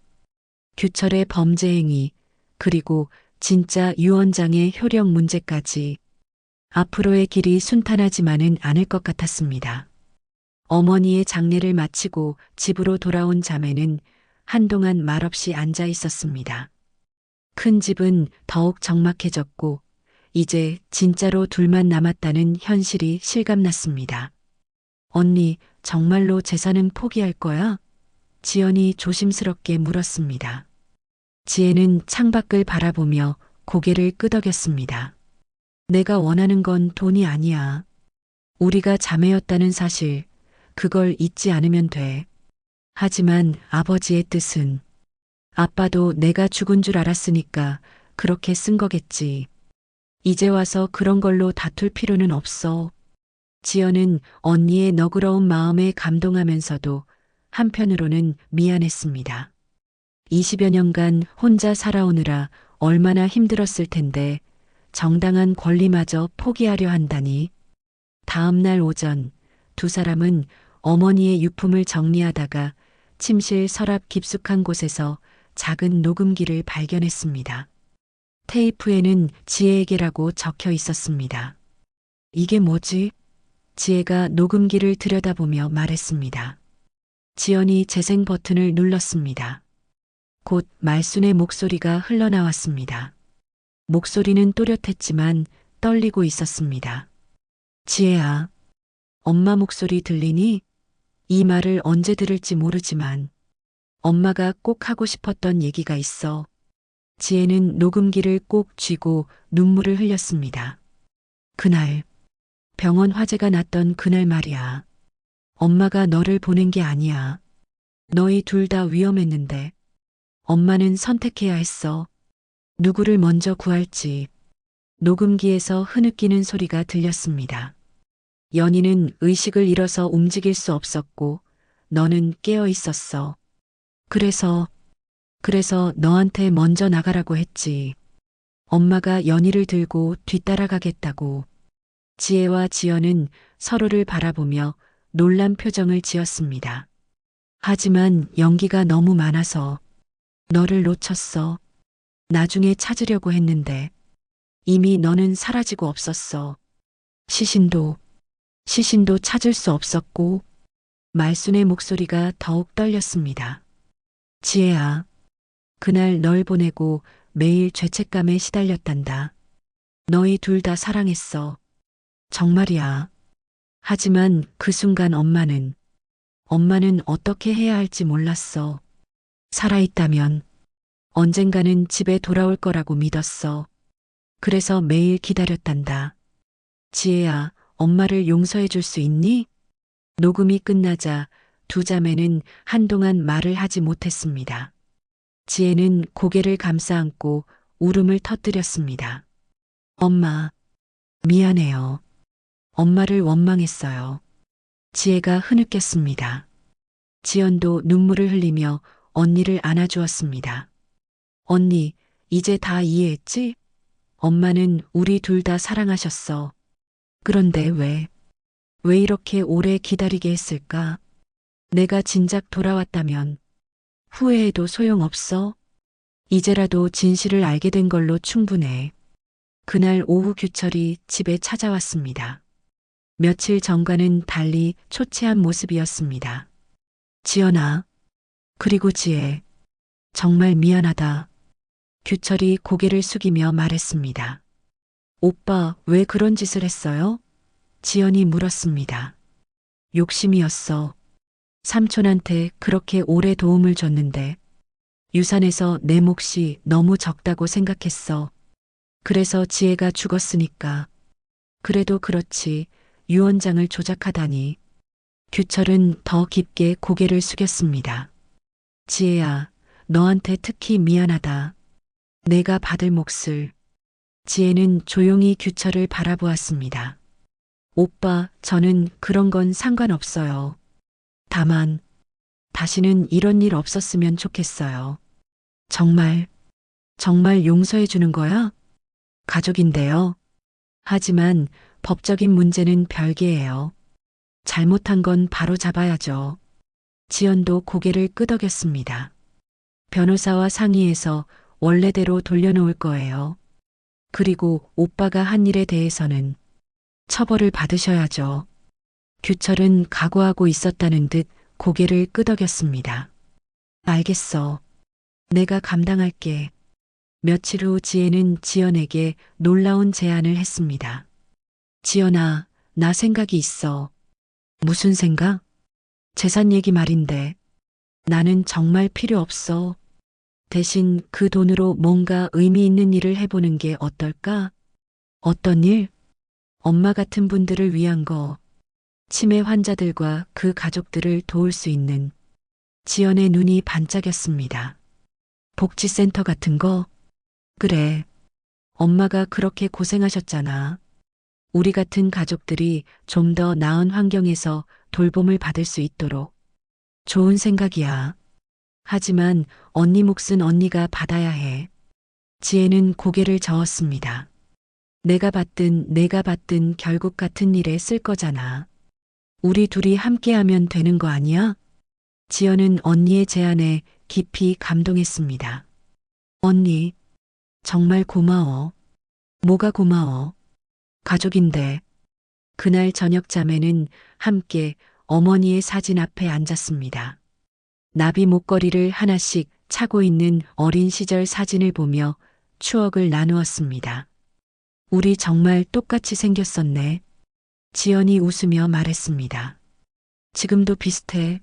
규철의 범죄 행위, 그리고 진짜 유언장의 효력 문제까지. 앞으로의 길이 순탄하지만은 않을 것 같았습니다. 어머니의 장례를 마치고 집으로 돌아온 자매는 한동안 말없이 앉아 있었습니다. 큰 집은 더욱 적막해졌고 이제 진짜로 둘만 남았다는 현실이 실감났습니다. 언니, 정말로 재산은 포기할 거야? 지연이 조심스럽게 물었습니다. 지혜는 창밖을 바라보며 고개를 끄덕였습니다. 내가 원하는 건 돈이 아니야. 우리가 자매였다는 사실, 그걸 잊지 않으면 돼. 하지만 아버지의 뜻은 아빠도 내가 죽은 줄 알았으니까 그렇게 쓴 거겠지. 이제 와서 그런 걸로 다툴 필요는 없어. 지연은 언니의 너그러운 마음에 감동하면서도 한편으로는 미안했습니다. 20여 년간 혼자 살아오느라 얼마나 힘들었을 텐데 정당한 권리마저 포기하려 한다니. 다음 날 오전 두 사람은 어머니의 유품을 정리하다가 침실 서랍 깊숙한 곳에서 작은 녹음기를 발견했습니다. 테이프에는 지혜에게라고 적혀 있었습니다. 이게 뭐지? 지혜가 녹음기를 들여다보며 말했습니다. 지연이 재생 버튼을 눌렀습니다. 곧 말순의 목소리가 흘러나왔습니다. 목소리는 또렷했지만 떨리고 있었습니다. 지혜야, 엄마 목소리 들리니? 이 말을 언제 들을지 모르지만 엄마가 꼭 하고 싶었던 얘기가 있어. 지혜는 녹음기를 꼭 쥐고 눈물을 흘렸습니다. 그날, 병원 화재가 났던 그날 말이야. 엄마가 너를 보낸 게 아니야. 너희 둘 다 위험했는데 엄마는 선택해야 했어. 누구를 먼저 구할지. 녹음기에서 흐느끼는 소리가 들렸습니다. 연희는 의식을 잃어서 움직일 수 없었고 너는 깨어 있었어. 그래서 너한테 먼저 나가라고 했지. 엄마가 연희를 들고 뒤따라가겠다고. 지혜와 지연은 서로를 바라보며 놀란 표정을 지었습니다. 하지만 연기가 너무 많아서 너를 놓쳤어. 나중에 찾으려고 했는데 이미 너는 사라지고 없었어. 시신도 찾을 수 없었고. 말순의 목소리가 더욱 떨렸습니다. 지혜야, 그날 널 보내고 매일 죄책감에 시달렸단다. 너희 둘 다 사랑했어. 정말이야. 하지만 그 순간 엄마는 어떻게 해야 할지 몰랐어. 살아있다면 언젠가는 집에 돌아올 거라고 믿었어. 그래서 매일 기다렸단다. 지혜야, 엄마를 용서해 줄 수 있니? 녹음이 끝나자 두 자매는 한동안 말을 하지 못했습니다. 지혜는 고개를 감싸 안고 울음을 터뜨렸습니다. 엄마, 미안해요. 엄마를 원망했어요. 지혜가 흐느꼈습니다. 지연도 눈물을 흘리며 언니를 안아주었습니다. 언니, 이제 다 이해했지? 엄마는 우리 둘 다 사랑하셨어. 그런데 왜 이렇게 오래 기다리게 했을까? 내가 진작 돌아왔다면 후회해도 소용없어? 이제라도 진실을 알게 된 걸로 충분해. 그날 오후 규철이 집에 찾아왔습니다. 며칠 전과는 달리 초췌한 모습이었습니다. 지연아, 그리고 지혜, 정말 미안하다. 규철이 고개를 숙이며 말했습니다. 오빠, 왜 그런 짓을 했어요? 지연이 물었습니다. 욕심이었어. 삼촌한테 그렇게 오래 도움을 줬는데 유산에서 내 몫이 너무 적다고 생각했어. 그래서 지혜가 죽었으니까. 그래도 그렇지 유언장을 조작하다니. 규철은 더 깊게 고개를 숙였습니다. 지혜야, 너한테 특히 미안하다. 내가 받을 몫을. 지혜는 조용히 규철을 바라보았습니다. 오빠, 저는 그런 건 상관없어요. 다만, 다시는 이런 일 없었으면 좋겠어요. 정말, 정말 용서해 주는 거야? 가족인데요. 하지만 법적인 문제는 별개예요. 잘못한 건 바로 잡아야죠. 지연도 고개를 끄덕였습니다. 변호사와 상의해서 원래대로 돌려놓을 거예요. 그리고 오빠가 한 일에 대해서는 처벌을 받으셔야죠. 규철은 각오하고 있었다는 듯 고개를 끄덕였습니다. 알겠어. 내가 감당할게. 며칠 후 지혜는 지연에게 놀라운 제안을 했습니다. 지연아, 나 생각이 있어. 무슨 생각? 재산 얘기 말인데. 나는 정말 필요 없어. 대신 그 돈으로 뭔가 의미 있는 일을 해보는 게 어떨까? 어떤 일? 엄마 같은 분들을 위한 거. 치매 환자들과 그 가족들을 도울 수 있는. 지연의 눈이 반짝였습니다. 복지센터 같은 거? 그래. 엄마가 그렇게 고생하셨잖아. 우리 같은 가족들이 좀 더 나은 환경에서 돌봄을 받을 수 있도록. 좋은 생각이야. 하지만 언니 몫은 언니가 받아야 해. 지혜는 고개를 저었습니다. 내가 받든 결국 같은 일에 쓸 거잖아. 우리 둘이 함께하면 되는 거 아니야? 지연은 언니의 제안에 깊이 감동했습니다. 언니, 정말 고마워. 뭐가 고마워? 가족인데. 그날 저녁 자매는 함께 어머니의 사진 앞에 앉았습니다. 나비 목걸이를 하나씩 차고 있는 어린 시절 사진을 보며 추억을 나누었습니다. 우리 정말 똑같이 생겼었네. 지연이 웃으며 말했습니다. 지금도 비슷해.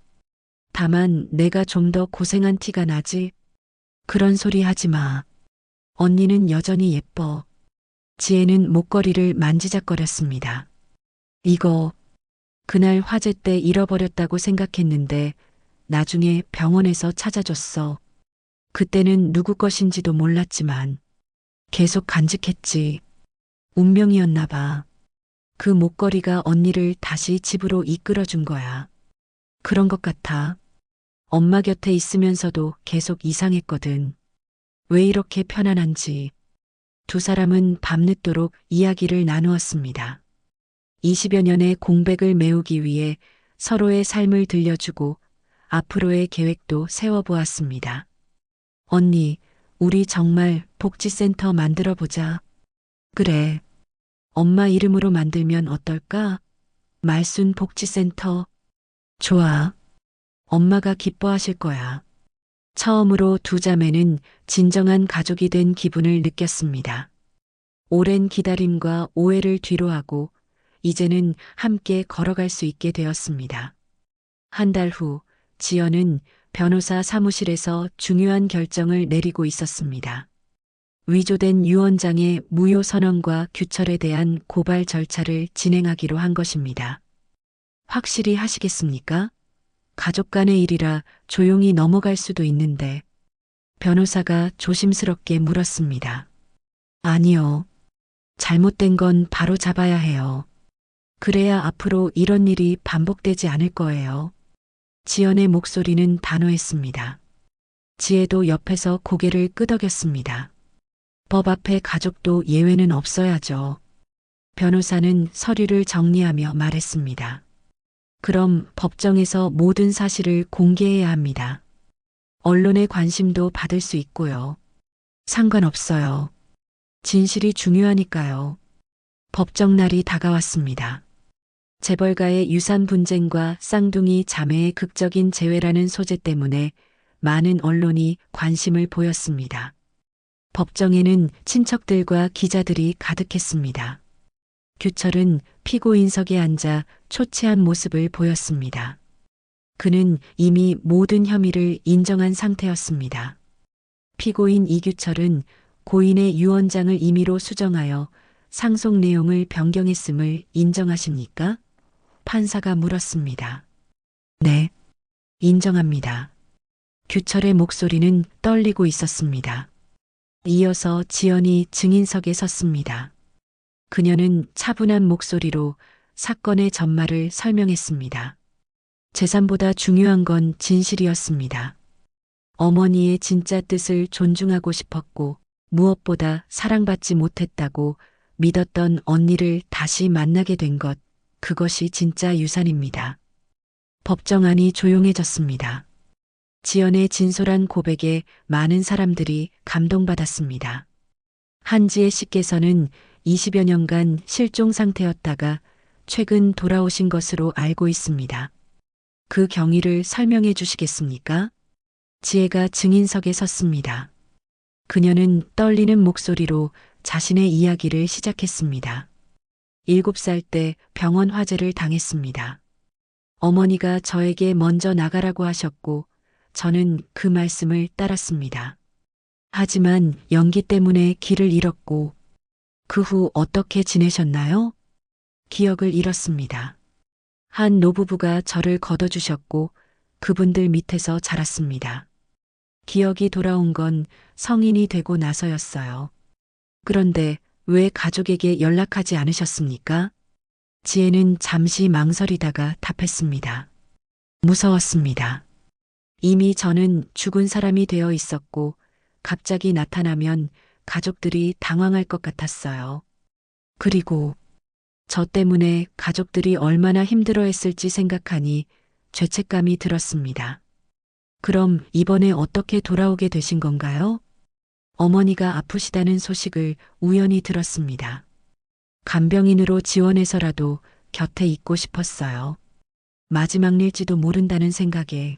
다만 내가 좀 더 고생한 티가 나지? 그런 소리 하지 마. 언니는 여전히 예뻐. 지혜는 목걸이를 만지작거렸습니다. 이거 그날 화재 때 잃어버렸다고 생각했는데 나중에 병원에서 찾아줬어. 그때는 누구 것인지도 몰랐지만 계속 간직했지. 운명이었나 봐. 그 목걸이가 언니를 다시 집으로 이끌어준 거야. 그런 것 같아. 엄마 곁에 있으면서도 계속 이상했거든. 왜 이렇게 편안한지. 두 사람은 밤늦도록 이야기를 나누었습니다. 20여 년의 공백을 메우기 위해 서로의 삶을 들려주고 앞으로의 계획도 세워보았습니다. 언니, 우리 정말 복지센터 만들어 보자. 그래. 엄마 이름으로 만들면 어떨까? 말순 복지센터. 좋아. 엄마가 기뻐하실 거야. 처음으로 두 자매는 진정한 가족이 된 기분을 느꼈습니다. 오랜 기다림과 오해를 뒤로하고 이제는 함께 걸어갈 수 있게 되었습니다. 한 달 후 지연은 변호사 사무실에서 중요한 결정을 내리고 있었습니다. 위조된 유언장의 무효 선언과 규철에 대한 고발 절차를 진행하기로 한 것입니다. 확실히 하시겠습니까? 가족 간의 일이라 조용히 넘어갈 수도 있는데 변호사가 조심스럽게 물었습니다. 아니요. 잘못된 건 바로 잡아야 해요. 그래야 앞으로 이런 일이 반복되지 않을 거예요. 지연의 목소리는 단호했습니다. 지혜도 옆에서 고개를 끄덕였습니다. 법 앞에 가족도 예외는 없어야죠. 변호사는 서류를 정리하며 말했습니다. 그럼 법정에서 모든 사실을 공개해야 합니다. 언론의 관심도 받을 수 있고요. 상관없어요. 진실이 중요하니까요. 법정 날이 다가왔습니다. 재벌가의 유산 분쟁과 쌍둥이 자매의 극적인 재회라는 소재 때문에 많은 언론이 관심을 보였습니다. 법정에는 친척들과 기자들이 가득했습니다. 규철은 피고인석에 앉아 초췌한 모습을 보였습니다. 그는 이미 모든 혐의를 인정한 상태였습니다. 피고인 이규철은 고인의 유언장을 임의로 수정하여 상속 내용을 변경했음을 인정하십니까? 판사가 물었습니다. 네, 인정합니다. 규철의 목소리는 떨리고 있었습니다. 이어서 지연이 증인석에 섰습니다. 그녀는 차분한 목소리로 사건의 전말을 설명했습니다. 재산보다 중요한 건 진실이었습니다. 어머니의 진짜 뜻을 존중하고 싶었고 무엇보다 사랑받지 못했다고 믿었던 언니를 다시 만나게 된 것, 그것이 진짜 유산입니다. 법정 안이 조용해졌습니다. 지연의 진솔한 고백에 많은 사람들이 감동받았습니다. 한지혜 씨께서는 20여 년간 실종 상태였다가 최근 돌아오신 것으로 알고 있습니다. 그 경위를 설명해 주시겠습니까? 지혜가 증인석에 섰습니다. 그녀는 떨리는 목소리로 자신의 이야기를 시작했습니다. 7살 때 병원 화재를 당했습니다. 어머니가 저에게 먼저 나가라고 하셨고 저는 그 말씀을 따랐습니다. 하지만 연기 때문에 길을 잃었고 그 후 어떻게 지내셨나요? 기억을 잃었습니다. 한 노부부가 저를 걷어주셨고 그분들 밑에서 자랐습니다. 기억이 돌아온 건 성인이 되고 나서였어요. 그런데 왜 가족에게 연락하지 않으셨습니까? 지혜는 잠시 망설이다가 답했습니다. 무서웠습니다. 이미 저는 죽은 사람이 되어 있었고 갑자기 나타나면 가족들이 당황할 것 같았어요. 그리고 저 때문에 가족들이 얼마나 힘들어했을지 생각하니 죄책감이 들었습니다. 그럼 이번에 어떻게 돌아오게 되신 건가요? 어머니가 아프시다는 소식을 우연히 들었습니다. 간병인으로 지원해서라도 곁에 있고 싶었어요. 마지막 일지도 모른다는 생각에.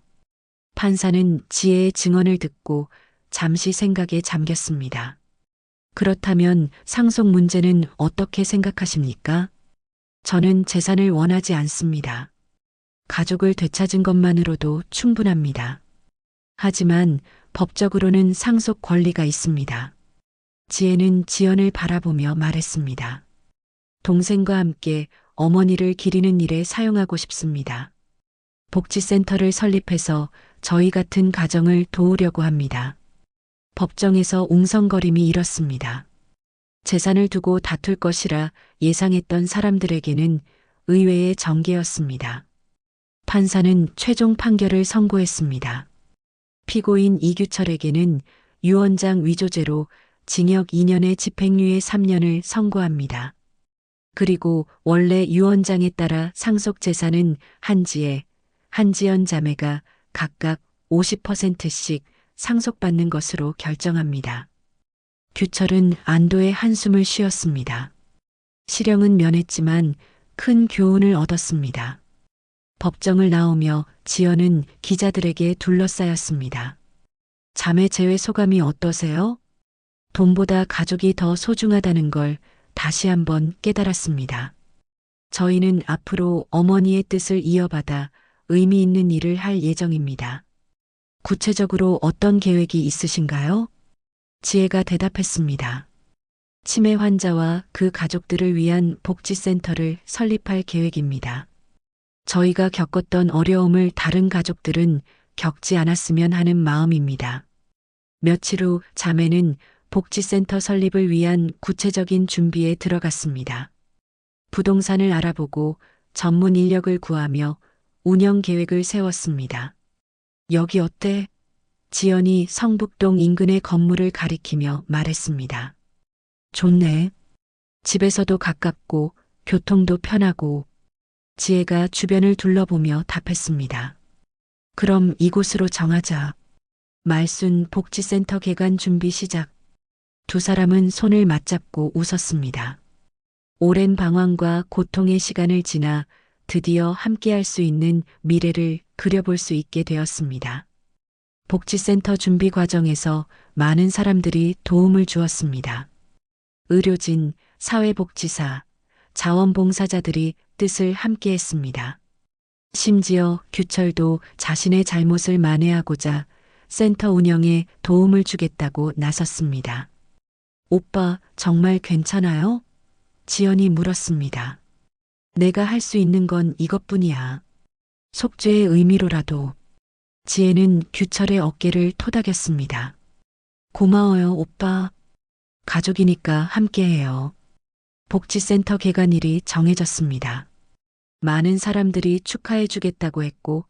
판사는 지혜의 증언을 듣고 잠시 생각에 잠겼습니다. 그렇다면 상속 문제는 어떻게 생각하십니까? 저는 재산을 원하지 않습니다. 가족을 되찾은 것만으로도 충분합니다. 하지만 법적으로는 상속 권리가 있습니다. 지혜는 지연을 바라보며 말했습니다. 동생과 함께 어머니를 기리는 일에 사용하고 싶습니다. 복지센터를 설립해서 저희 같은 가정을 도우려고 합니다. 법정에서 웅성거림이 일었습니다. 재산을 두고 다툴 것이라 예상했던 사람들에게는 의외의 전개였습니다. 판사는 최종 판결을 선고했습니다. 피고인 이규철에게는 유언장 위조죄로 징역 2년에 집행유예 3년을 선고합니다. 그리고 원래 유언장에 따라 상속 재산은 한지혜, 한지연 자매가 각각 50%씩 상속받는 것으로 결정합니다. 규철은 안도의 한숨을 쉬었습니다. 실형은 면했지만 큰 교훈을 얻었습니다. 법정을 나오며 지연은 기자들에게 둘러싸였습니다. 자매 재회 소감이 어떠세요? 돈보다 가족이 더 소중하다는 걸 다시 한번 깨달았습니다. 저희는 앞으로 어머니의 뜻을 이어받아 의미 있는 일을 할 예정입니다. 구체적으로 어떤 계획이 있으신가요? 지혜가 대답했습니다. 치매 환자와 그 가족들을 위한 복지센터를 설립할 계획입니다. 저희가 겪었던 어려움을 다른 가족들은 겪지 않았으면 하는 마음입니다. 며칠 후 자매는 복지센터 설립을 위한 구체적인 준비에 들어갔습니다. 부동산을 알아보고 전문 인력을 구하며 운영 계획을 세웠습니다. 여기 어때? 지연이 성북동 인근의 건물을 가리키며 말했습니다. 좋네. 집에서도 가깝고 교통도 편하고. 지혜가 주변을 둘러보며 답했습니다. 그럼 이곳으로 정하자. 말순 복지센터 개관 준비 시작. 두 사람은 손을 맞잡고 웃었습니다. 오랜 방황과 고통의 시간을 지나 드디어 함께할 수 있는 미래를 그려볼 수 있게 되었습니다. 복지센터 준비 과정에서 많은 사람들이 도움을 주었습니다. 의료진, 사회복지사, 자원봉사자들이 뜻을 함께했습니다. 심지어 규철도 자신의 잘못을 만회하고자 센터 운영에 도움을 주겠다고 나섰습니다. 오빠, 정말 괜찮아요? 지연이 물었습니다. 내가 할 수 있는 건 이것뿐이야. 속죄의 의미로라도. 지혜는 규철의 어깨를 토닥였습니다. 고마워요, 오빠. 가족이니까 함께해요. 복지센터 개관일이 정해졌습니다. 많은 사람들이 축하해 주겠다고 했고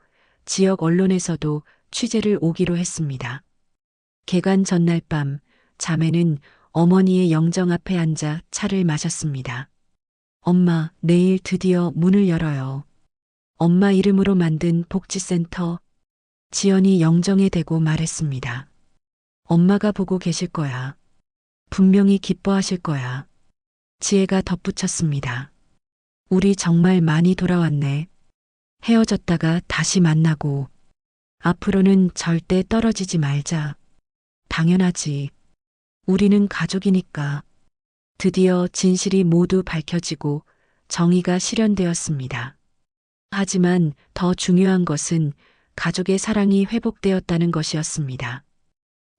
지역 언론에서도 취재를 오기로 했습니다. 개관 전날 밤 자매는 어머니의 영정 앞에 앉아 차를 마셨습니다. 엄마, 내일 드디어 문을 열어요. 엄마 이름으로 만든 복지센터. 지연이 영정에 대고 말했습니다. 엄마가 보고 계실 거야. 분명히 기뻐하실 거야. 지혜가 덧붙였습니다. 우리 정말 많이 돌아왔네. 헤어졌다가 다시 만나고. 앞으로는 절대 떨어지지 말자. 당연하지. 우리는 가족이니까. 드디어 진실이 모두 밝혀지고 정의가 실현되었습니다. 하지만 더 중요한 것은 가족의 사랑이 회복되었다는 것이었습니다.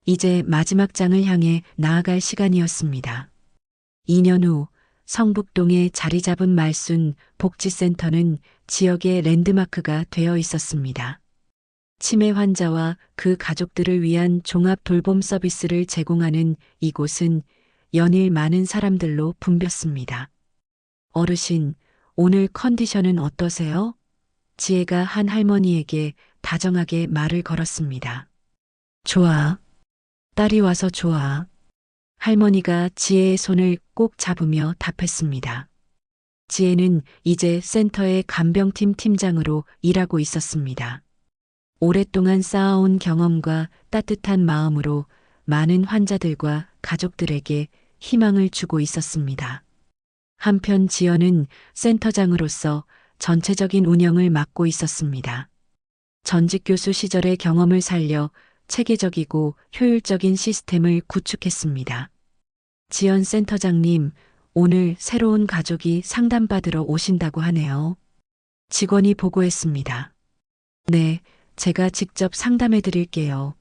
이제 마지막 장을 향해 나아갈 시간이었습니다. 2년 후 성북동에 자리 잡은 말순 복지센터는 지역의 랜드마크가 되어 있었습니다. 치매 환자와 그 가족들을 위한 종합 돌봄 서비스를 제공하는 이곳은 연일 많은 사람들로 붐볐습니다. 어르신, 오늘 컨디션은 어떠세요? 지혜가 한 할머니에게 다정하게 말을 걸었습니다. 좋아. 딸이 와서 좋아. 할머니가 지혜의 손을 꼭 잡으며 답했습니다. 지혜는 이제 센터의 간병팀 팀장으로 일하고 있었습니다. 오랫동안 쌓아온 경험과 따뜻한 마음으로 많은 환자들과 가족들에게 희망을 주고 있었습니다. 한편 지연은 센터장으로서 전체적인 운영을 맡고 있었습니다. 전직 교수 시절의 경험을 살려 체계적이고 효율적인 시스템을 구축했습니다. 지연 센터장님, 오늘 새로운 가족이 상담받으러 오신다고 하네요. 직원이 보고했습니다. 네, 제가 직접 상담해 드릴게요.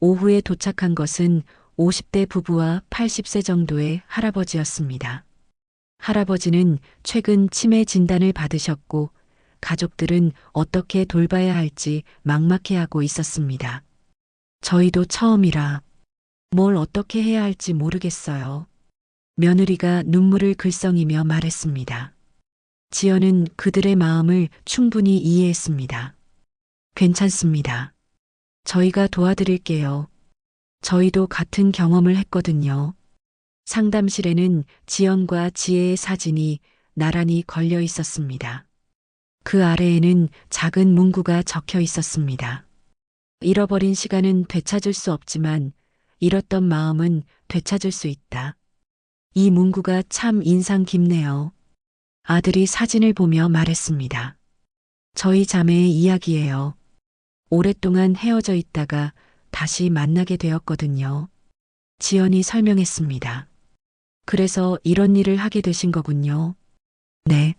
오후에 도착한 것은 50대 부부와 80세 정도의 할아버지였습니다. 할아버지는 최근 치매 진단을 받으셨고 가족들은 어떻게 돌봐야 할지 막막해하고 있었습니다. 저희도 처음이라 뭘 어떻게 해야 할지 모르겠어요. 며느리가 눈물을 글썽이며 말했습니다. 지연은 그들의 마음을 충분히 이해했습니다. 괜찮습니다. 저희가 도와드릴게요. 저희도 같은 경험을 했거든요. 상담실에는 지연과 지혜의 사진이 나란히 걸려 있었습니다. 그 아래에는 작은 문구가 적혀 있었습니다. 잃어버린 시간은 되찾을 수 없지만 잃었던 마음은 되찾을 수 있다. 이 문구가 참 인상 깊네요. 아들이 사진을 보며 말했습니다. 저희 자매의 이야기예요. 오랫동안 헤어져 있다가 다시 만나게 되었거든요. 지연이 설명했습니다. 그래서 이런 일을 하게 되신 거군요. 네.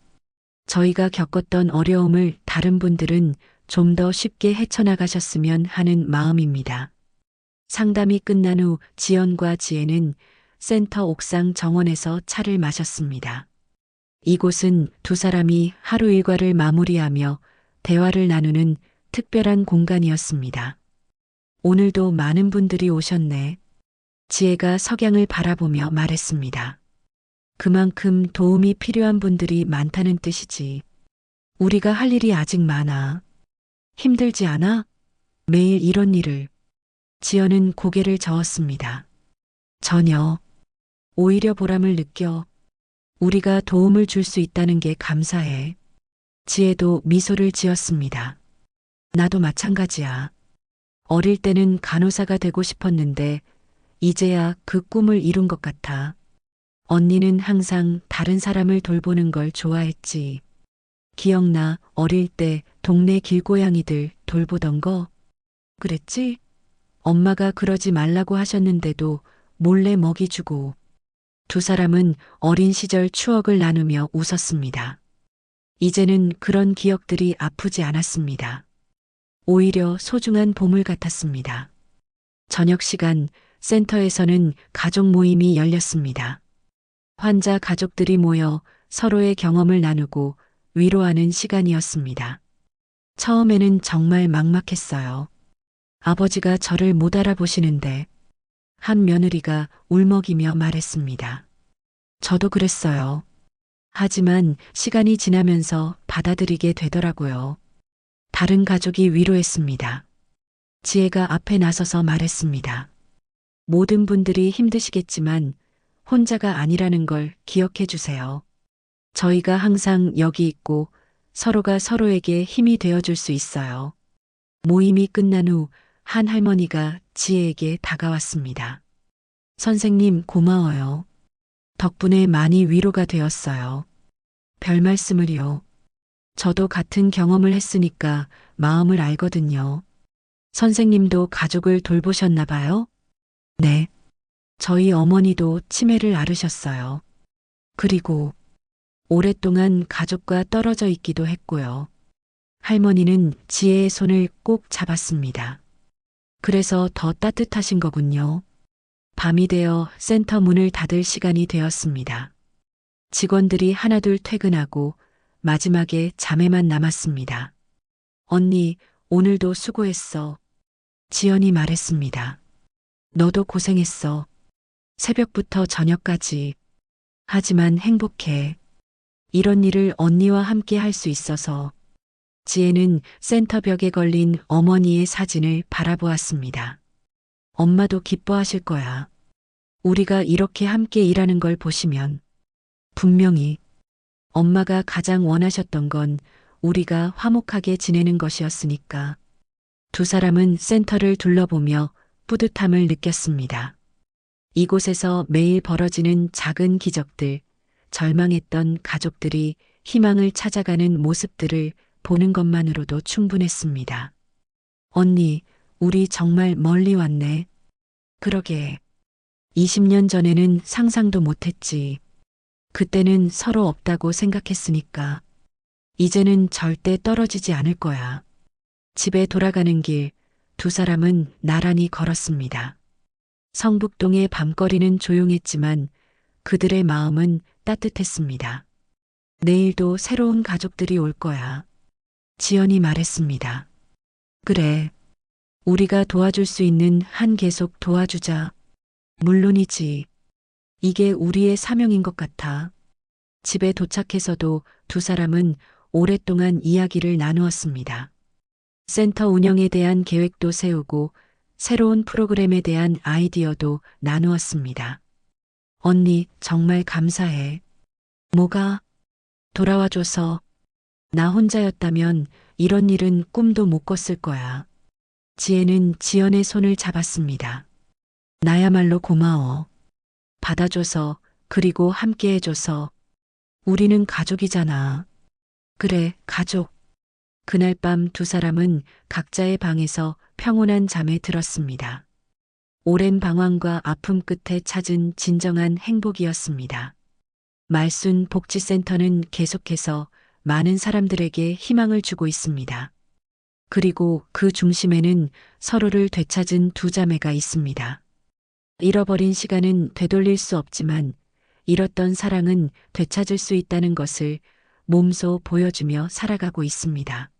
저희가 겪었던 어려움을 다른 분들은 좀 더 쉽게 헤쳐나가셨으면 하는 마음입니다. 상담이 끝난 후 지연과 지혜는 센터 옥상 정원에서 차를 마셨습니다. 이곳은 두 사람이 하루 일과를 마무리하며 대화를 나누는 특별한 공간이었습니다. 오늘도 많은 분들이 오셨네. 지혜가 석양을 바라보며 말했습니다. 그만큼 도움이 필요한 분들이 많다는 뜻이지. 우리가 할 일이 아직 많아. 힘들지 않아? 매일 이런 일을. 지연은 고개를 저었습니다. 전혀. 오히려 보람을 느껴. 우리가 도움을 줄 수 있다는 게 감사해. 지혜도 미소를 지었습니다. 나도 마찬가지야. 어릴 때는 간호사가 되고 싶었는데 이제야 그 꿈을 이룬 것 같아. 언니는 항상 다른 사람을 돌보는 걸 좋아했지. 기억나 어릴 때 동네 길고양이들 돌보던 거? 그랬지? 엄마가 그러지 말라고 하셨는데도 몰래 먹이 주고. 두 사람은 어린 시절 추억을 나누며 웃었습니다. 이제는 그런 기억들이 아프지 않았습니다. 오히려 소중한 보물 같았습니다. 저녁 시간 센터에서는 가족 모임이 열렸습니다. 환자 가족들이 모여 서로의 경험을 나누고 위로하는 시간이었습니다. 처음에는 정말 막막했어요. 아버지가 저를 못 알아보시는데 한 며느리가 울먹이며 말했습니다. 저도 그랬어요. 하지만 시간이 지나면서 받아들이게 되더라고요. 다른 가족이 위로했습니다. 지혜가 앞에 나서서 말했습니다. 모든 분들이 힘드시겠지만 혼자가 아니라는 걸 기억해 주세요. 저희가 항상 여기 있고 서로가 서로에게 힘이 되어줄 수 있어요. 모임이 끝난 후 한 할머니가 지혜에게 다가왔습니다. 선생님 고마워요. 덕분에 많이 위로가 되었어요. 별 말씀을요. 저도 같은 경험을 했으니까 마음을 알거든요. 선생님도 가족을 돌보셨나 봐요? 네. 저희 어머니도 치매를 앓으셨어요. 그리고 오랫동안 가족과 떨어져 있기도 했고요. 할머니는 지혜의 손을 꼭 잡았습니다. 그래서 더 따뜻하신 거군요. 밤이 되어 센터 문을 닫을 시간이 되었습니다. 직원들이 하나둘 퇴근하고 마지막에 자매만 남았습니다. 언니, 오늘도 수고했어. 지연이 말했습니다. 너도 고생했어. 새벽부터 저녁까지. 하지만 행복해. 이런 일을 언니와 함께 할 수 있어서. 지혜는 센터 벽에 걸린 어머니의 사진을 바라보았습니다. 엄마도 기뻐하실 거야. 우리가 이렇게 함께 일하는 걸 보시면. 분명히 엄마가 가장 원하셨던 건 우리가 화목하게 지내는 것이었으니까. 두 사람은 센터를 둘러보며 뿌듯함을 느꼈습니다. 이곳에서 매일 벌어지는 작은 기적들, 절망했던 가족들이 희망을 찾아가는 모습들을 보는 것만으로도 충분했습니다. 언니, 우리 정말 멀리 왔네. 그러게. 20년 전에는 상상도 못했지. 그때는 서로 없다고 생각했으니까. 이제는 절대 떨어지지 않을 거야. 집에 돌아가는 길, 두 사람은 나란히 걸었습니다. 성북동의 밤거리는 조용했지만 그들의 마음은 따뜻했습니다. 내일도 새로운 가족들이 올 거야. 지연이 말했습니다. 그래. 우리가 도와줄 수 있는 한 계속 도와주자. 물론이지. 이게 우리의 사명인 것 같아. 집에 도착해서도 두 사람은 오랫동안 이야기를 나누었습니다. 센터 운영에 대한 계획도 세우고 새로운 프로그램에 대한 아이디어도 나누었습니다. 언니, 정말 감사해. 뭐가? 돌아와줘서. 나 혼자였다면 이런 일은 꿈도 못 꿨을 거야. 지혜는 지연의 손을 잡았습니다. 나야말로 고마워. 받아줘서, 그리고 함께 해줘서. 우리는 가족이잖아. 그래, 가족. 그날 밤 두 사람은 각자의 방에서 평온한 잠에 들었습니다. 오랜 방황과 아픔 끝에 찾은 진정한 행복이었습니다. 말순 복지센터는 계속해서 많은 사람들에게 희망을 주고 있습니다. 그리고 그 중심에는 서로를 되찾은 두 자매가 있습니다. 잃어버린 시간은 되돌릴 수 없지만 잃었던 사랑은 되찾을 수 있다는 것을 몸소 보여주며 살아가고 있습니다.